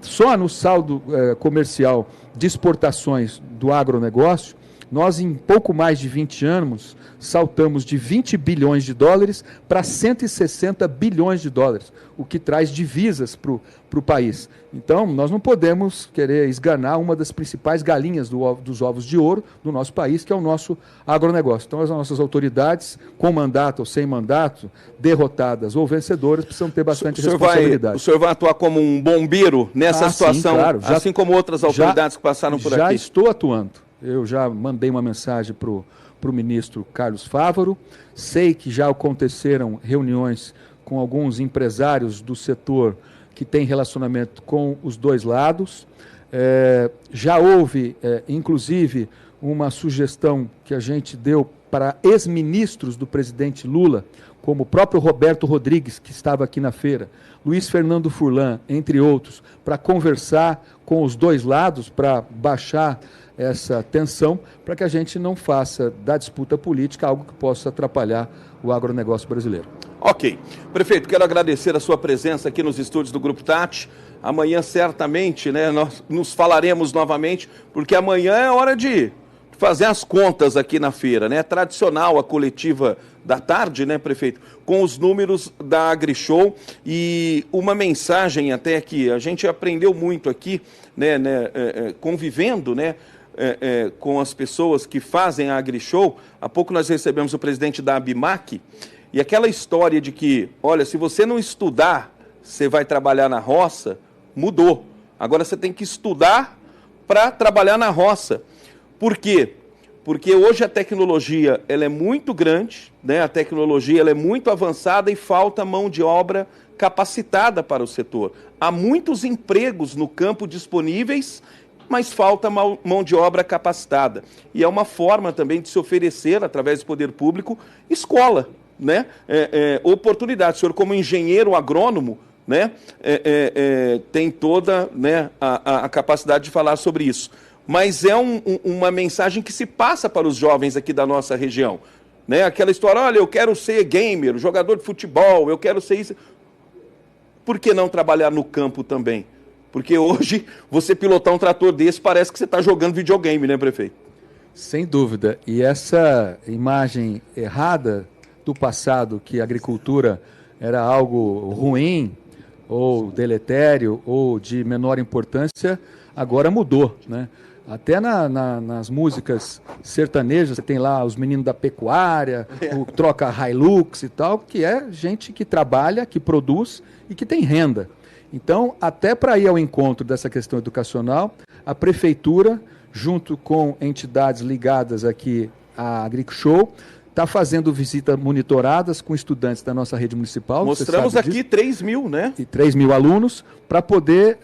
Só no saldo comercial de exportações do agronegócio, nós, em pouco mais de 20 anos, saltamos de 20 bilhões de dólares para 160 bilhões de dólares, o que traz divisas para o país. Então, nós não podemos querer esganar uma das principais galinhas dos ovos de ouro do nosso país, que é o nosso agronegócio. Então, as nossas autoridades, com mandato ou sem mandato, derrotadas ou vencedoras, precisam ter bastante responsabilidade. O senhor vai atuar como um bombeiro nessa situação, sim, claro, assim como outras autoridades que passaram por aqui? Já estou atuando. Eu já mandei uma mensagem para o ministro Carlos Fávaro. Sei que já aconteceram reuniões com alguns empresários do setor que têm relacionamento com os dois lados. Já houve, inclusive, uma sugestão que a gente deu para ex-ministros do presidente Lula, como o próprio Roberto Rodrigues, que estava aqui na feira, Luiz Fernando Furlan, entre outros, para conversar com os dois lados, para baixar essa tensão, para que a gente não faça da disputa política algo que possa atrapalhar o agronegócio brasileiro. Ok. Prefeito, quero agradecer a sua presença aqui nos estúdios do Grupo Tati. Amanhã, certamente, né, nós nos falaremos novamente, porque amanhã é hora de fazer as contas aqui na feira, né? É tradicional a coletiva da tarde, né, prefeito? Com os números da AgriShow e uma mensagem até que a gente aprendeu muito aqui, né, convivendo, né, com as pessoas que fazem a AgriShow. Há pouco nós recebemos o presidente da ABIMAC e aquela história de que, olha, se você não estudar, você vai trabalhar na roça, mudou. Agora você tem que estudar para trabalhar na roça. Por quê? Porque hoje a tecnologia ela é muito grande, né? A tecnologia ela é muito avançada e falta mão de obra capacitada para o setor. Há muitos empregos no campo disponíveis, mas falta mão de obra capacitada. E é uma forma também de se oferecer, através do poder público, escola, né? Oportunidade. O senhor, como engenheiro agrônomo, né? Tem toda, né, a capacidade de falar sobre isso. Mas é uma mensagem que se passa para os jovens aqui da nossa região, né? Aquela história, olha, eu quero ser gamer, jogador de futebol, eu quero ser isso. Por que não trabalhar no campo também? Porque hoje, você pilotar um trator desse, parece que você está jogando videogame, né, prefeito? Sem dúvida. E essa imagem errada do passado, que a agricultura era algo ruim, ou deletério, ou de menor importância, agora mudou, né? Até nas músicas sertanejas, você tem lá os meninos da pecuária, o troca Hilux e tal, que é gente que trabalha, que produz e que tem renda. Então, até para ir ao encontro dessa questão educacional, a prefeitura, junto com entidades ligadas aqui à AgriShow, está fazendo visitas monitoradas com estudantes da nossa rede municipal. Mostramos aqui 3 mil, né? E 3 mil alunos, para poder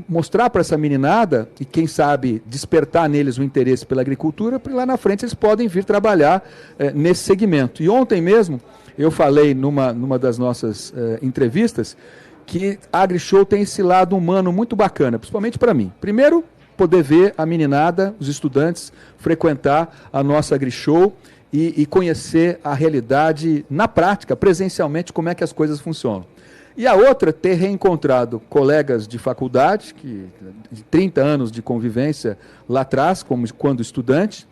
mostrar para essa meninada e, quem sabe, despertar neles o interesse pela agricultura, para lá na frente eles podem vir trabalhar nesse segmento. E ontem mesmo, eu falei numa das nossas entrevistas que a AgriShow tem esse lado humano muito bacana, principalmente para mim. Primeiro, poder ver a meninada, os estudantes, frequentar a nossa AgriShow e conhecer a realidade na prática, presencialmente, como é que as coisas funcionam. E a outra, ter reencontrado colegas de faculdade, de 30 anos de convivência lá atrás, quando estudante,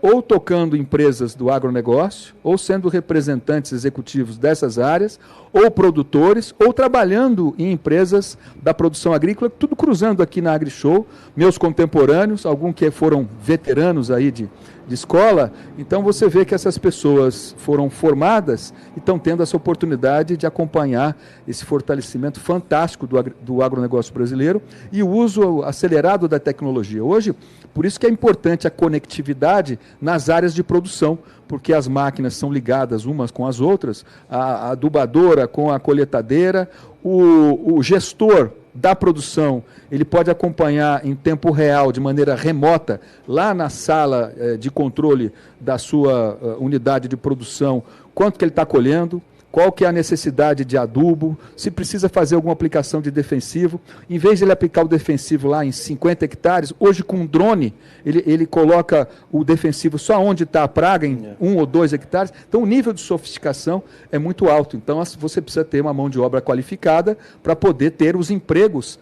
ou tocando empresas do agronegócio, ou sendo representantes executivos dessas áreas, ou produtores, ou trabalhando em empresas da produção agrícola, tudo cruzando aqui na AgriShow, meus contemporâneos, alguns que foram veteranos aí de escola. Então você vê que essas pessoas foram formadas e estão tendo essa oportunidade de acompanhar esse fortalecimento fantástico do agronegócio brasileiro e o uso acelerado da tecnologia. Hoje, por isso que é importante a conectividade nas áreas de produção, porque as máquinas são ligadas umas com as outras, a adubadora com a colheitadeira, o gestor da produção, ele pode acompanhar em tempo real, de maneira remota, lá na sala de controle da sua unidade de produção, quanto que ele está colhendo, qual que é a necessidade de adubo, se precisa fazer alguma aplicação de defensivo. Em vez de ele aplicar o defensivo lá em 50 hectares, hoje com um drone, ele coloca o defensivo só onde está a praga, em 1 ou 2 hectares. Então o nível de sofisticação é muito alto. Então você precisa ter uma mão de obra qualificada para poder ter os empregos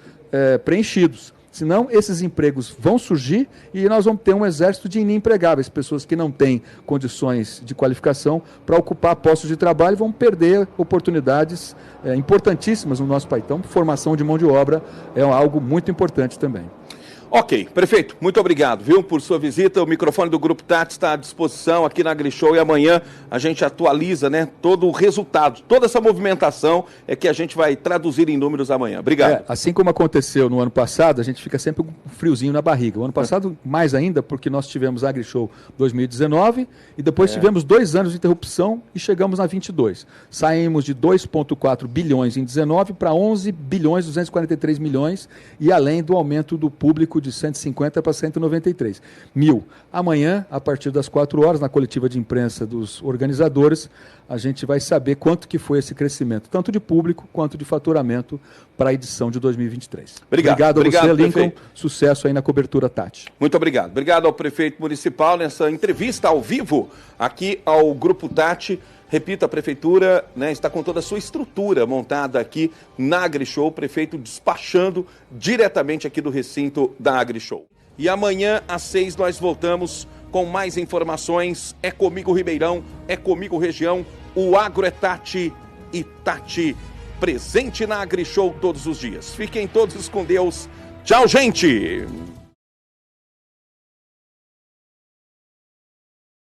preenchidos. Senão, esses empregos vão surgir e nós vamos ter um exército de inempregáveis, pessoas que não têm condições de qualificação para ocupar postos de trabalho e vão perder oportunidades importantíssimas no nosso país. Então, formação de mão de obra é algo muito importante também. Ok, prefeito, muito obrigado, viu, por sua visita. O microfone do Grupo Tati está à disposição aqui na AgriShow e amanhã a gente atualiza, né, todo o resultado, toda essa movimentação é que a gente vai traduzir em números amanhã. Obrigado. Assim como aconteceu no ano passado, a gente fica sempre com um friozinho na barriga. O ano passado, mais ainda, porque nós tivemos a AgriShow 2019 e depois tivemos 2 anos de interrupção e chegamos na 22. Saímos de 2,4 bilhões em 19 para 11 bilhões 243 milhões e além do aumento do público de 150 para 193 mil. Amanhã, a partir das 4 horas, na coletiva de imprensa dos organizadores, a gente vai saber quanto que foi esse crescimento, tanto de público quanto de faturamento para a edição de 2023. Obrigado a você, Lincoln. Prefeito. Sucesso aí na cobertura, Tati. Muito obrigado. Obrigado ao prefeito municipal nessa entrevista ao vivo aqui ao Grupo Tati, Repito, a prefeitura, né, está com toda a sua estrutura montada aqui na AgriShow, o prefeito despachando diretamente aqui do recinto da AgriShow. E amanhã às 6 nós voltamos com mais informações. É comigo Ribeirão, é comigo região, o Agro é Tati e Tati presente na AgriShow todos os dias. Fiquem todos com Deus. Tchau, gente!